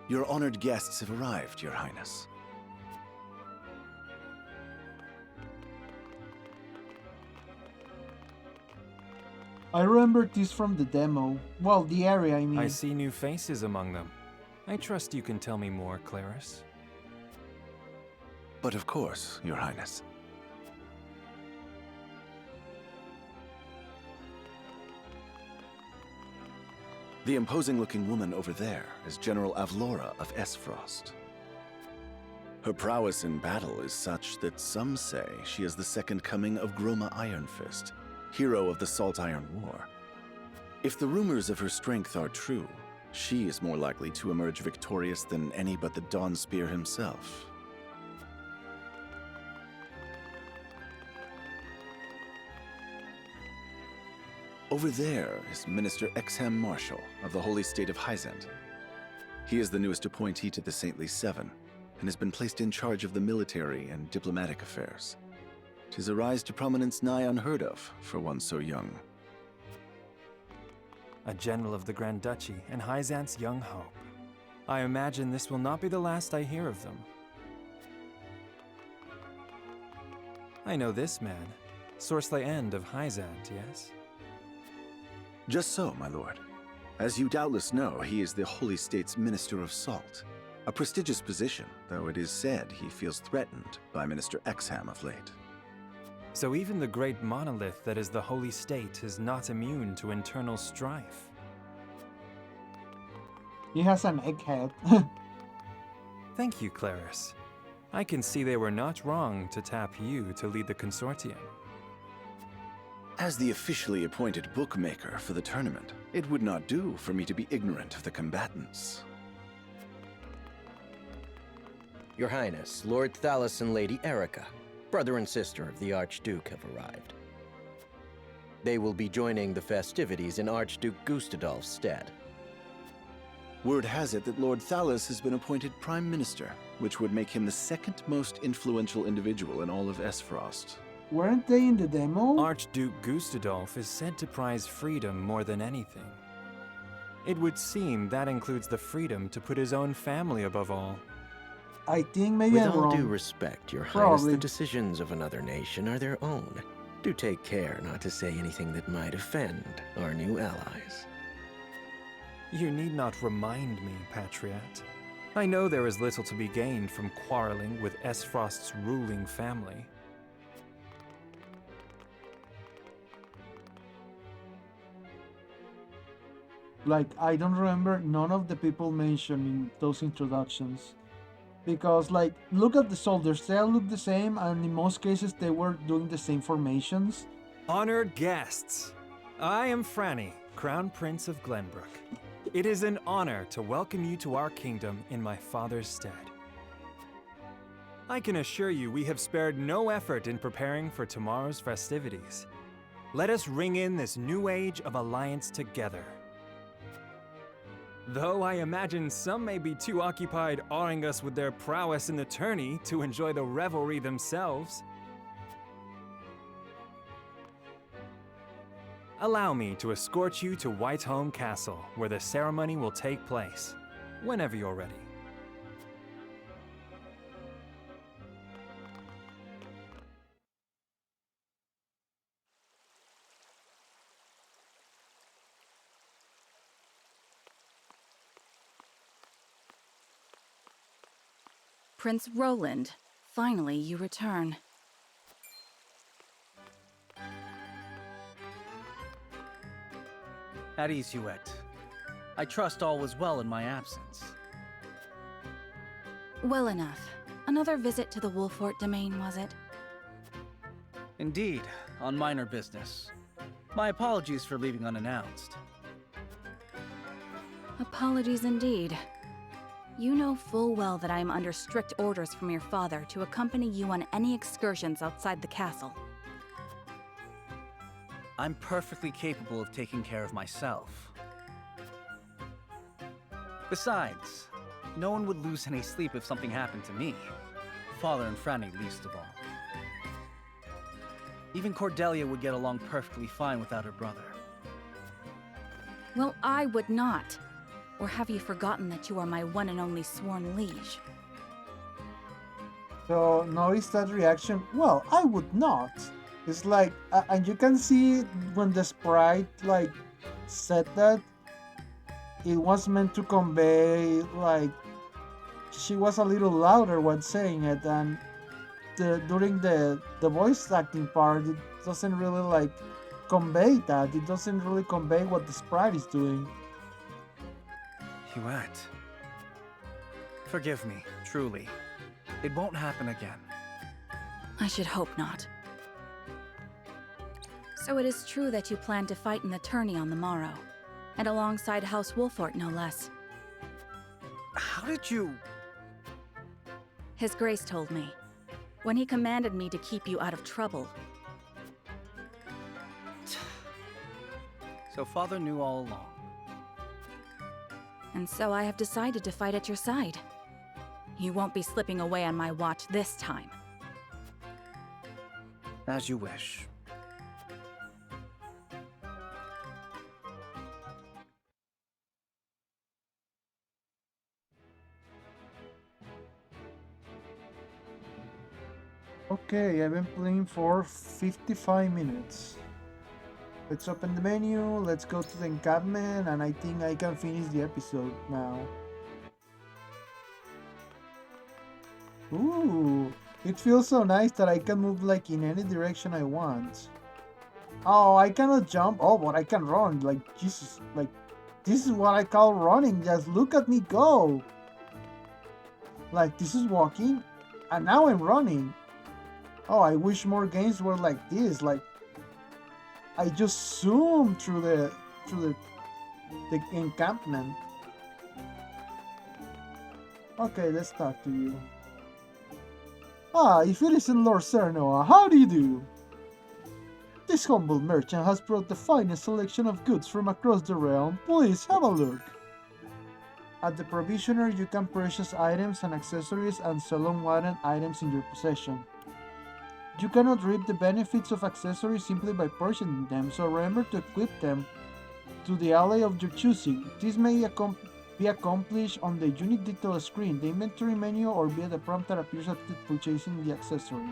Your honored guests have arrived, Your Highness. I remember this from the demo. Well, the area, I mean. I see new faces among them. I trust you can tell me more, Claris. But of course, Your Highness. The imposing-looking woman over there is General Avlora of Esfrost. Her prowess in battle is such that some say she is the second coming of Groma Ironfist, hero of the Salt Iron War. If the rumors of her strength are true, she is more likely to emerge victorious than any but the Dawnspear himself. Over there is Minister Exham Marshall of the Holy State of Hyzant. He is the newest appointee to the Saintly Seven, and has been placed in charge of the military and diplomatic affairs. 'Tis a rise to prominence nigh unheard of for one so young. A general of the Grand Duchy and Hyzant's Young Hope. I imagine this will not be the last I hear of them. I know this man, Sorsley End of Hyzant, yes? Just so, my lord. As you doubtless know, he is the Holy State's Minister of Salt, a prestigious position, though it is said he feels threatened by Minister Exham of late. So even the great monolith that is the Holy State is not immune to internal strife. He has an egghead. Thank you, Claris. I can see they were not wrong to tap you to lead the consortium. As the officially appointed bookmaker for the tournament, it would not do for me to be ignorant of the combatants. Your Highness, Lord Thalas and Lady Erica, brother and sister of the Archduke, have arrived. They will be joining the festivities in Archduke Gustadolf's stead. Word has it that Lord Thalas has been appointed Prime Minister, which would make him the second most influential individual in all of Esfrost. Weren't they in the demo? Archduke Gustadolf is said to prize freedom more than anything. It would seem that includes the freedom to put his own family above all. I think maybe With I'm all wrong. due respect, Your Highness, Probably. the decisions of another nation are their own. Do take care not to say anything that might offend our new allies. You need not remind me, Patriot. I know there is little to be gained from quarreling with Esfrost's ruling family. Like, I don't remember none of the people mentioned in those introductions. Because, like, look at the soldiers, they all look the same, and in most cases they were doing the same formations. Honored guests, I am Franny, Crown Prince of Glenbrook. It is an honor to welcome you to our kingdom in my father's stead. I can assure you we have spared no effort in preparing for tomorrow's festivities. Let us ring in this new age of alliance together. Though I imagine some may be too occupied awing us with their prowess in the tourney to enjoy the revelry themselves. Allow me to escort you to Whiteholm Castle, where the ceremony will take place, whenever you're ready. Prince Roland, finally you return. At ease, Huette. I trust all was well in my absence. Well enough. Another visit to the Wolfort domain, was it? Indeed, on minor business. My apologies for leaving unannounced. Apologies indeed. You know full well that I am under strict orders from your father to accompany you on any excursions outside the castle. I'm perfectly capable of taking care of myself. Besides, no one would lose any sleep if something happened to me. Father and Franny least of all. Even Cordelia would get along perfectly fine without her brother. Well, I would not. Or have you forgotten that you are my one and only sworn liege? So notice that reaction. Well, I would not. It's like, and you can see when the sprite like said that, it was meant to convey like she was a little louder when saying it, and during the voice acting part, it doesn't really like convey that. It doesn't really convey what the sprite is doing. Huette. Forgive me, truly. It won't happen again. I should hope not. So it is true that you plan to fight in the tourney on the morrow, and alongside House Wolfort, no less. How did you... His Grace told me, when he commanded me to keep you out of trouble. So Father knew all along. And so I have decided to fight at your side. You won't be slipping away on my watch this time. As you wish. Okay, I've been playing for 55 minutes. Let's open the menu, let's go to the encampment, and I think I can finish the episode now. Ooh, it feels so nice that I can move like in any direction I want. Oh, I cannot jump. Oh, but I can run. Like, Jesus, like, this is what I call running. Just look at me go. Like, this is walking, and now I'm running. Oh, I wish more games were like this. Like, I just zoom through the encampment. Okay, let's talk to you. Ah, if it isn't Lord Cernoa, how do you do? This humble merchant has brought the finest selection of goods from across the realm. Please have a look. At the provisioner, you can purchase items and accessories and sell unwanted items in your possession. You cannot reap the benefits of accessories simply by purchasing them, so remember to equip them to the ally of your choosing. This may be accomplished on the unit detail screen, the inventory menu, or via the prompt that appears after purchasing the accessory.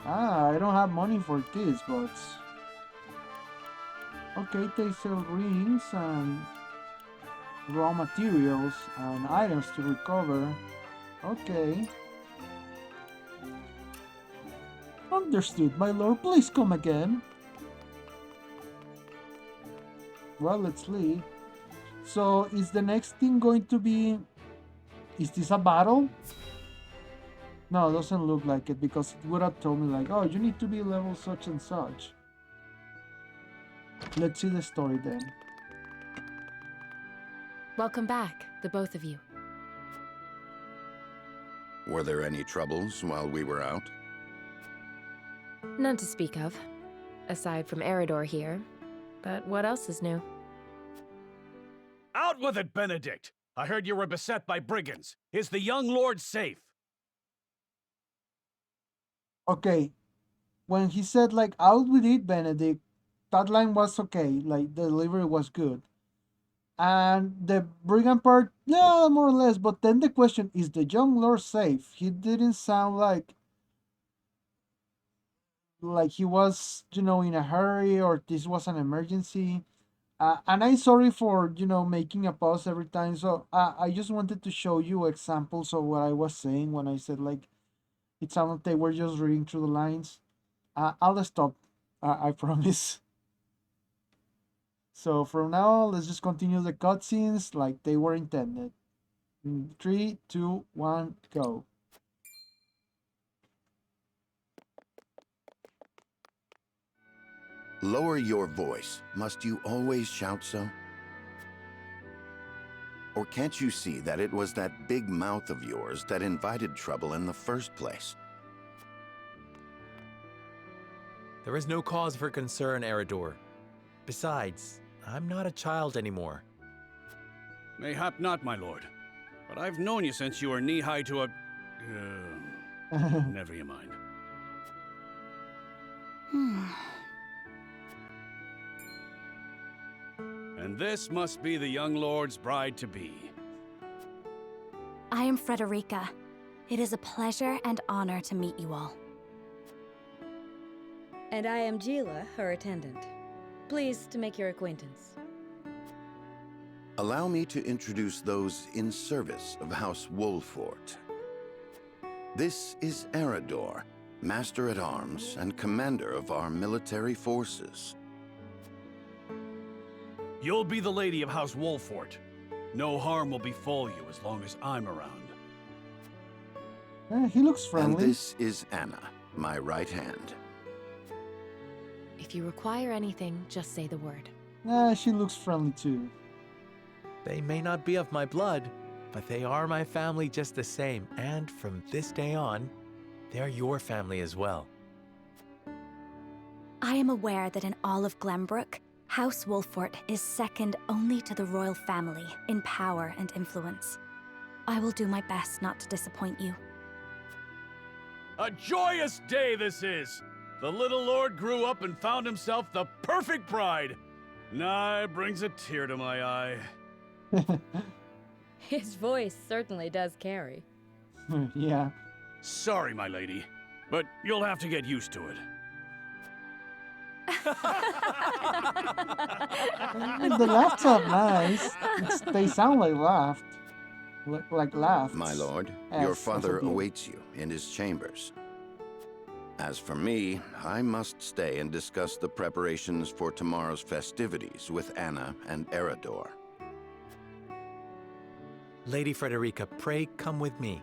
Ah, I don't have money for this, but... Okay, they sell rings and raw materials and items to recover. Okay. Understood, my lord. Please come again. Well, let's leave. So, is the next thing going to be... Is this a battle? No, it doesn't look like it, because it would have told me like, oh, you need to be level such and such. Let's see the story then. Welcome back, the both of you. Were there any troubles while we were out? None to speak of, aside from Eridor here. But what else is new? Out with it, Benedict! I heard you were beset by brigands. Is the young lord safe? Okay, when he said like, out with it, Benedict, that line was okay, like the delivery was good. And the brigand part, yeah, more or less, but then the question, is the young lord safe? He didn't sound like he was, you know, in a hurry or this was an emergency. And I'm sorry for, you know, making a pause every time. So I just wanted to show you examples of what I was saying when I said like, it sounded like they were just reading through the lines. I'll stop, I promise. So from now on, let's just continue the cutscenes like they were intended. 3, 2, 1, go. Lower your voice. Must you always shout so? Or can't you see that it was that big mouth of yours that invited trouble in the first place? There is no cause for concern, Eridor. Besides, I'm not a child anymore. Mayhap not, my lord. But I've known you since you were knee-high to a... never you mind. And this must be the young lord's bride-to-be. I am Frederica. It is a pleasure and honor to meet you all. And I am Gila, her attendant. Pleased to make your acquaintance. Allow me to introduce those in service of House Wolfort. This is Eridor, Master-at-Arms and Commander of our military forces. You'll be the lady of House Wolfort. No harm will befall you as long as I'm around. He looks friendly. And this is Anna, my right hand. If you require anything, just say the word. She looks friendly too. They may not be of my blood, but they are my family just the same, and from this day on, they're your family as well. I am aware that in all of Glenbrook, House Wolfort is second only to the royal family in power and influence. I will do my best not to disappoint you. A joyous day this is! The little lord grew up and found himself the perfect bride. Nigh brings a tear to my eye. His voice certainly does carry. Yeah. Sorry, my lady, but you'll have to get used to it. The laughs are nice. They sound like laughed. Like laughs. My lord, your father awaits you in his chambers. As for me, I must stay and discuss the preparations for tomorrow's festivities with Anna and Erador. Lady Frederica, pray come with me.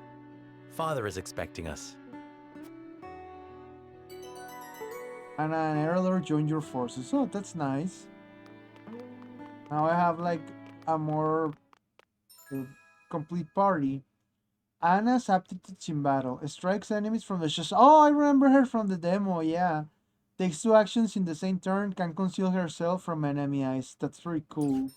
Father is expecting us. Anna and Erador join your forces. Oh, that's nice. Now I have like a more complete party. Anna's aptitudes in battle. Strikes enemies from the chest. Oh, I remember her from the demo, yeah. Takes 2 actions in the same turn. Can conceal herself from enemy eyes. That's very cool.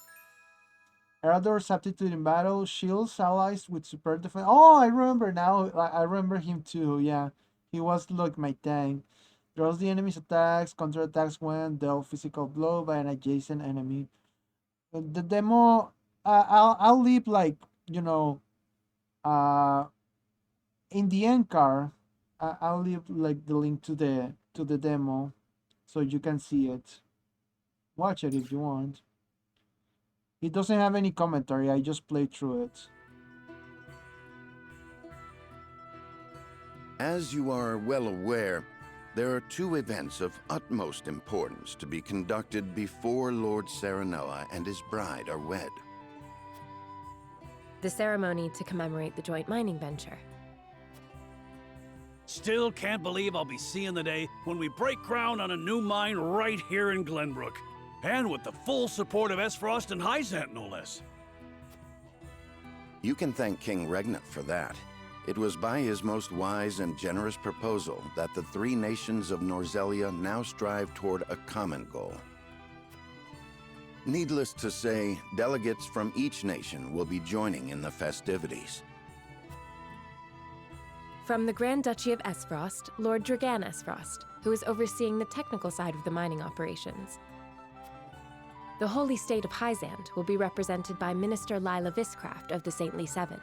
Erador's aptitude in battle. Shields allies with super defense. Oh, I remember now. I remember him too, yeah. He was like my tank. Draws the enemy's attacks. Counterattacks when dealt physical blow by an adjacent enemy. The demo, I'll leave like, you know, in the end card, I'll leave like the link to the demo, so you can see it. Watch it if you want. It doesn't have any commentary. I just played through it. As you are well aware, there are 2 events of utmost importance to be conducted before Lord Serenella and his bride are wed. The ceremony to commemorate the joint mining venture. Still can't believe I'll be seeing the day when we break ground on a new mine right here in Glenbrook. And with the full support of Esfrost and Hyzant, no less. You can thank King Regna for that. It was by his most wise and generous proposal that the 3 nations of Norzelia now strive toward a common goal. Needless to say, delegates from each nation will be joining in the festivities. From the Grand Duchy of Esfrost, Lord Dragan Esfrost, who is overseeing the technical side of the mining operations. The Holy State of Hyzant will be represented by Minister Lila Viscraft of the Saintly Seven.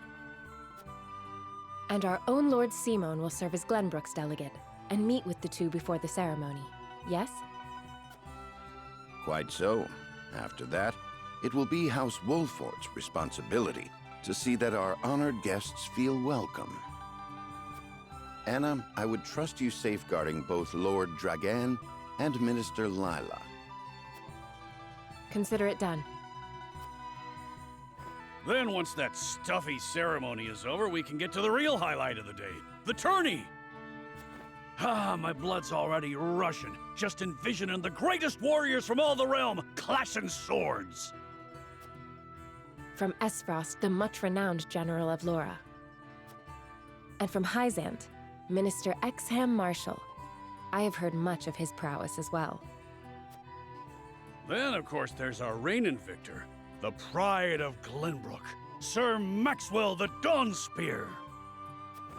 And our own Lord Simon will serve as Glenbrook's delegate and meet with the 2 before the ceremony. Yes? Quite so. After that, it will be House Wolfort's responsibility to see that our honored guests feel welcome. Anna, I would trust you safeguarding both Lord Dragan and Minister Lila. Consider it done. Then once that stuffy ceremony is over, we can get to the real highlight of the day, the tourney! Ah, my blood's already rushing, just envisioning the greatest warriors from all the realm clashing swords! From Esfrost, the much-renowned General of Laura. And from Hyzant, Minister Exham Marshall. I have heard much of his prowess as well. Then, of course, there's our reigning victor, the pride of Glenbrook, Sir Maxwell the Dawnspear.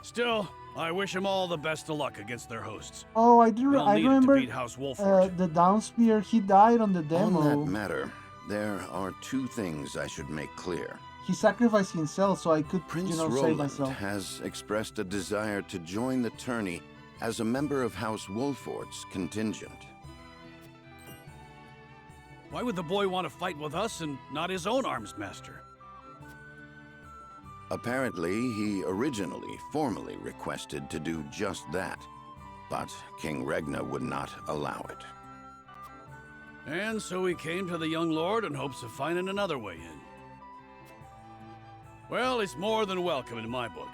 Still, I wish him all the best of luck against their hosts. Oh, I To remember beat House Wolfort. the Dawnspear. He died on the demo. On that matter, there are 2 things I should make clear. He sacrificed himself so I could, Prince save Roland myself. has expressed a desire to join the tourney as a member of House Wolfort's contingent. Why would the boy want to fight with us and not his own arms master? Apparently, he originally formally requested to do just that, but King Regna would not allow it. And so he came to the young lord in hopes of finding another way in. Well, it's more than welcome in my book.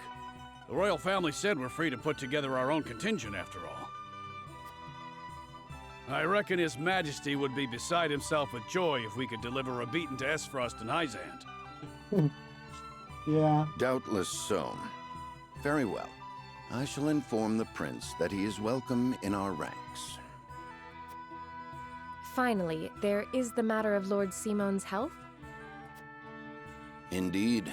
The royal family said we're free to put together our own contingent after all. I reckon His Majesty would be beside himself with joy if we could deliver a beating to Esfrost and Hyzant. Yeah. Doubtless so. Very well. I shall inform the prince that he is welcome in our ranks. Finally, there is the matter of Lord Simon's health. Indeed.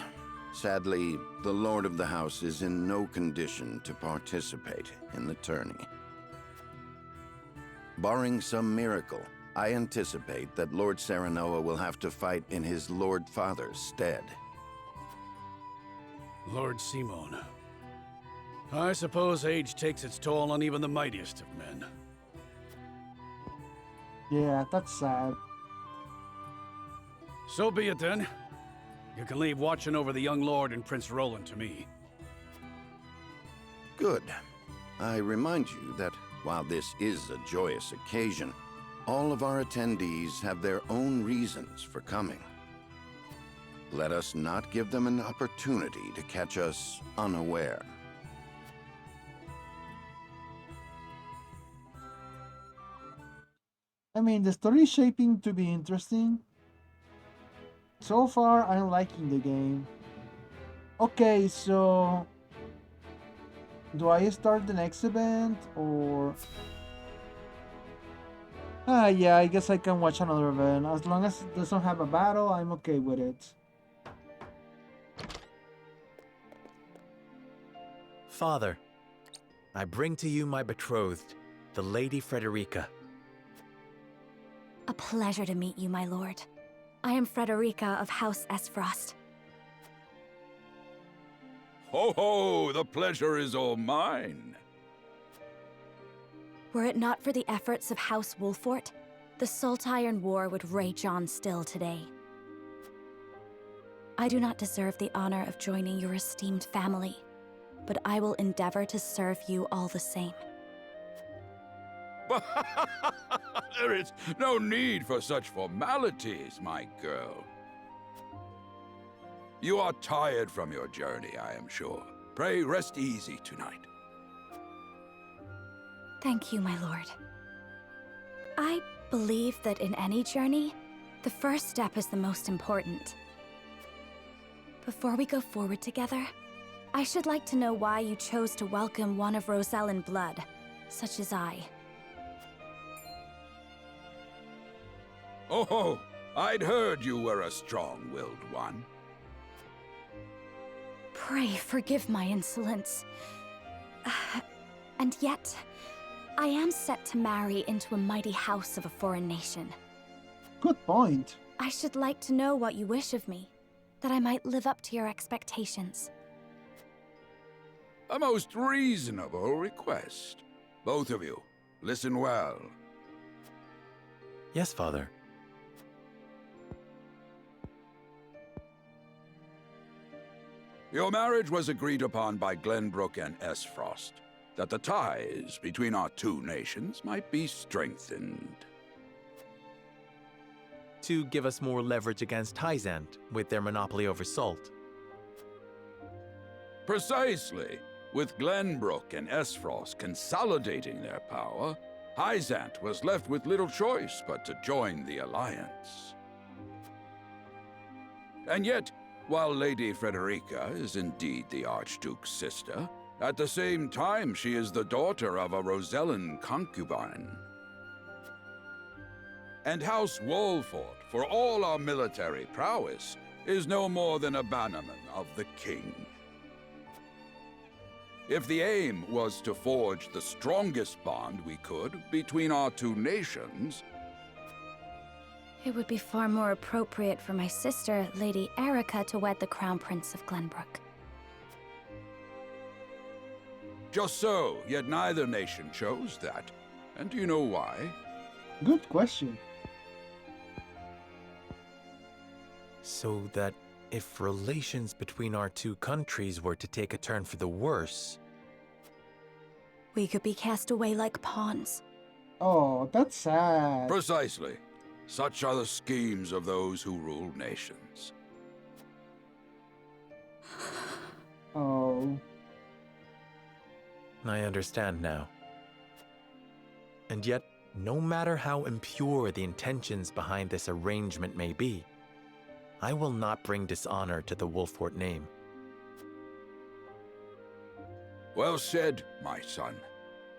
Sadly, the Lord of the House is in no condition to participate in the tourney. Barring some miracle, I anticipate that Lord Serenoa will have to fight in his Lord Father's stead. Lord Simon. I suppose age takes its toll on even the mightiest of men. Yeah, that's sad. So be it then. You can leave watching over the young lord and Prince Roland to me. Good. I remind you that while this is a joyous occasion, all of our attendees have their own reasons for coming. Let us not give them an opportunity to catch us unaware. I mean, the story is shaping to be interesting. So far, I'm liking the game. Okay, so do I start the next event or? Yeah, I guess I can watch another event. As long as it doesn't have a battle, I'm okay with it. Father, I bring to you my betrothed, the Lady Frederica. A pleasure to meet you, my lord. I am Frederica of House Esfrost. Ho ho! The pleasure is all mine. Were it not for the efforts of House Wolfort, the Saltiron War would rage on still today. I do not deserve the honor of joining your esteemed family, but I will endeavor to serve you all the same. There is no need for such formalities, my girl. You are tired from your journey, I am sure. Pray rest easy tonight. Thank you, my lord. I believe that in any journey, the first step is the most important. Before we go forward together, I should like to know why you chose to welcome one of Rosellan blood, such as I. Oh, I'd heard you were a strong-willed one. Pray forgive my insolence. And yet, I am set to marry into a mighty house of a foreign nation. Good point. I should like to know what you wish of me, that I might live up to your expectations. A most reasonable request. Both of you, listen well. Yes, Father. Your marriage was agreed upon by Glenbrook and Esfrost, that the ties between our two nations might be strengthened. To give us more leverage against Hyzant with their monopoly over salt. Precisely. With Glenbrook and Esfrost consolidating their power, Hyzant was left with little choice but to join the alliance. And yet, while Lady Frederica is indeed the Archduke's sister, at the same time she is the daughter of a Rosellan concubine. And House Wolfort, for all our military prowess, is no more than a bannerman of the king. If the aim was to forge the strongest bond we could between our two nations, It would be far more appropriate for my sister, Lady Erica, to wed the Crown Prince of Glenbrook. just so, yet neither nation chose that. And do you know why? Good question. So that if relations between our two countries were to take a turn for the worse... We could be cast away like pawns. Oh, that's sad. Precisely. Such are the schemes of those who rule nations. Oh. I understand now. And yet, no matter how impure the intentions behind this arrangement may be, I will not bring dishonor to the Wolfort name. Well said, my son.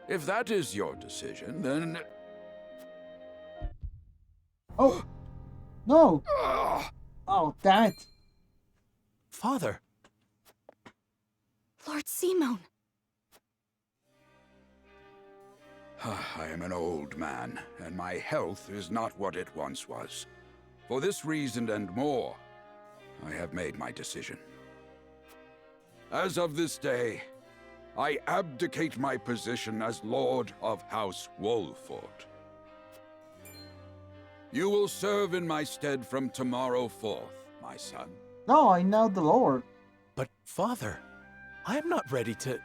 If that is your decision, then... Oh! No! Oh, damn it! Father! Lord Simone! I am an old man, and my health is not what it once was. For this reason and more, I have made my decision. As of this day, I abdicate my position as Lord of House Wolford. You will serve in my stead from tomorrow forth, my son. No, I know the Lord. But, Father, I am not ready to...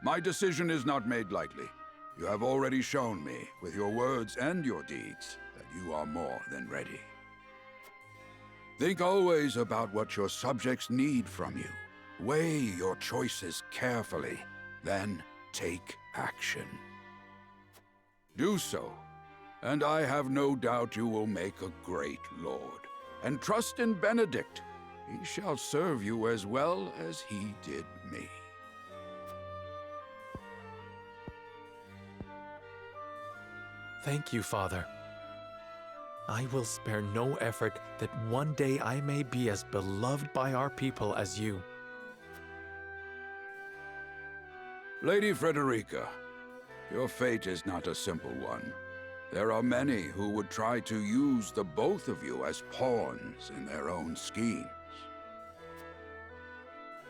My decision is not made lightly. You have already shown me, with your words and your deeds, that you are more than ready. Think always about what your subjects need from you. Weigh your choices carefully, then take action. Do so, and I have no doubt you will make a great lord. And trust in Benedict. He shall serve you as well as he did me. Thank you, Father. I will spare no effort that one day I may be as beloved by our people as you. Lady Frederica, your fate is not a simple one. There are many who would try to use the both of you as pawns in their own schemes.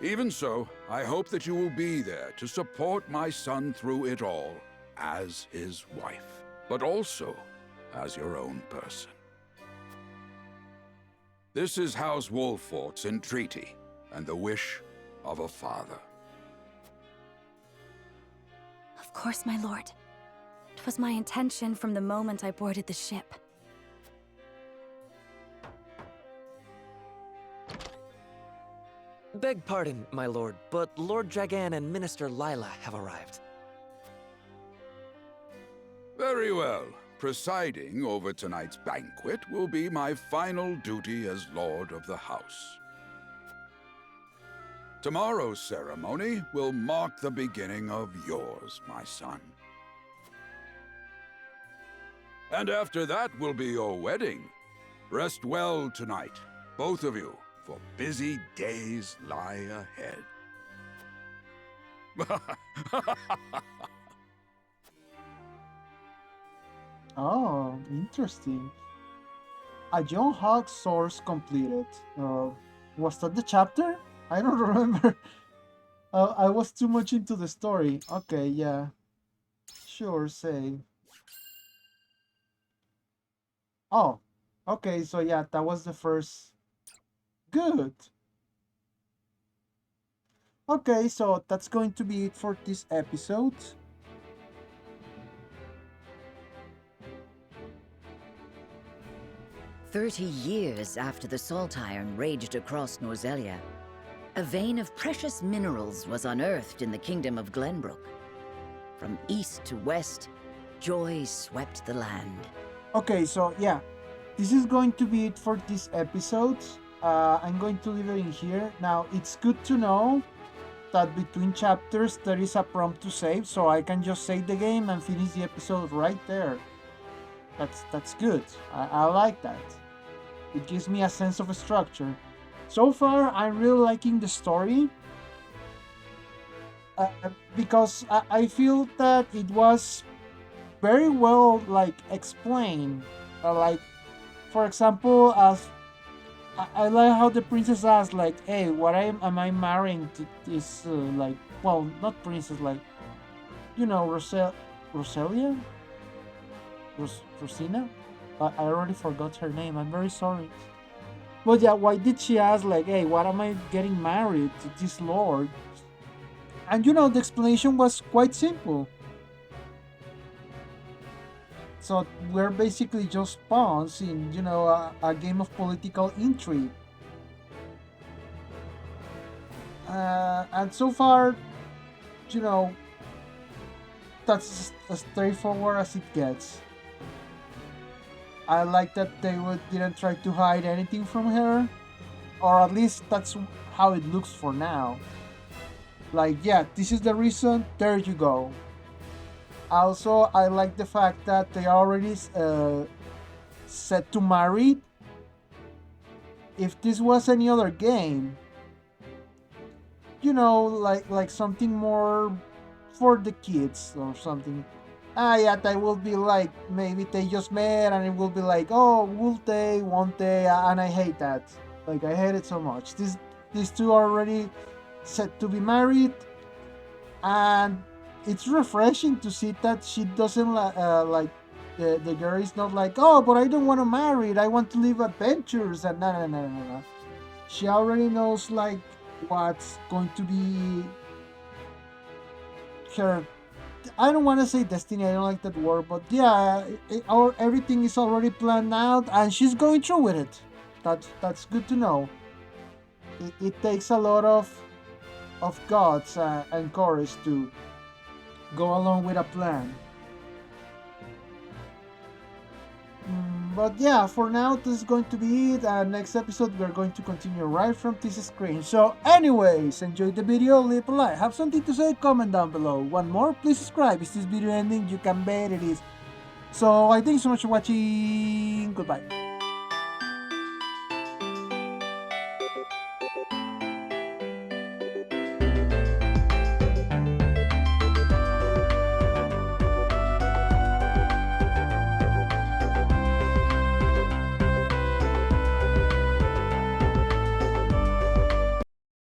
Even so, I hope that you will be there to support my son through it all, as his wife, but also as your own person. This is House Wolfort's entreaty, and the wish of a father. Of course, my lord. 'Twas my intention from the moment I boarded the ship. Beg pardon, my lord, but Lord Dragan and Minister Lila have arrived. Very well. Presiding over tonight's banquet will be my final duty as Lord of the House. Tomorrow's ceremony will mark the beginning of yours, my son. And after that will be your wedding. Rest well tonight, both of you, for busy days lie ahead. Oh, interesting. A Young Hawk Soars completed. Was that the chapter? I don't remember. I was too much into the story. Okay, yeah. Sure, save. Oh, okay, so yeah, that was the first. Good. Okay, so that's going to be it for this episode. 30 years after the salt iron raged across Norzelia, a vein of precious minerals was unearthed in the kingdom of Glenbrook. From east to west, joy swept the land. Okay, so yeah, this is going to be it for this episode. I'm going to leave it in here. Now, it's good to know that between chapters there is a prompt to save, so I can just save the game and finish the episode right there. That's good. I like that. It gives me a sense of a structure. So far, I'm really liking the story. Because I feel that it was very well explained. For example, as I like how the princess asked, hey, what am I marrying to this, well, not princess, Roselia? Rosina? I already forgot her name, I'm very sorry. But yeah, why did she ask, hey, what am I getting married to this lord? And the explanation was quite simple. So we're basically just pawns in, a game of political intrigue. And so far, that's as straightforward as it gets. I like that they didn't try to hide anything from her, or at least that's how it looks for now. Like, yeah, this is the reason, there you go. Also, I like the fact that they are already set to marry. If this was any other game, you know, like something more for the kids or something. Yeah, that will be like, maybe they just met and it will be like, oh, will they, won't they? And I hate that. Like, I hate it so much. These two are already set to be married, and it's refreshing to see that she doesn't like, the girl is not like, oh, but I don't want to marry it, I want to live adventures, and no. She already knows like what's going to be her, I don't want to say destiny, I don't like that word, but yeah, everything is already planned out and she's going through with it. That's good to know. It takes a lot of guts and courage to go along with a plan. But yeah, for now, this is going to be it. Next episode, we're going to continue right from this screen. So anyways, enjoy the video, leave a like. Have something to say, comment down below. One more, please subscribe. Is this video ending? You can bet it is. So I thank you so much for watching. Goodbye.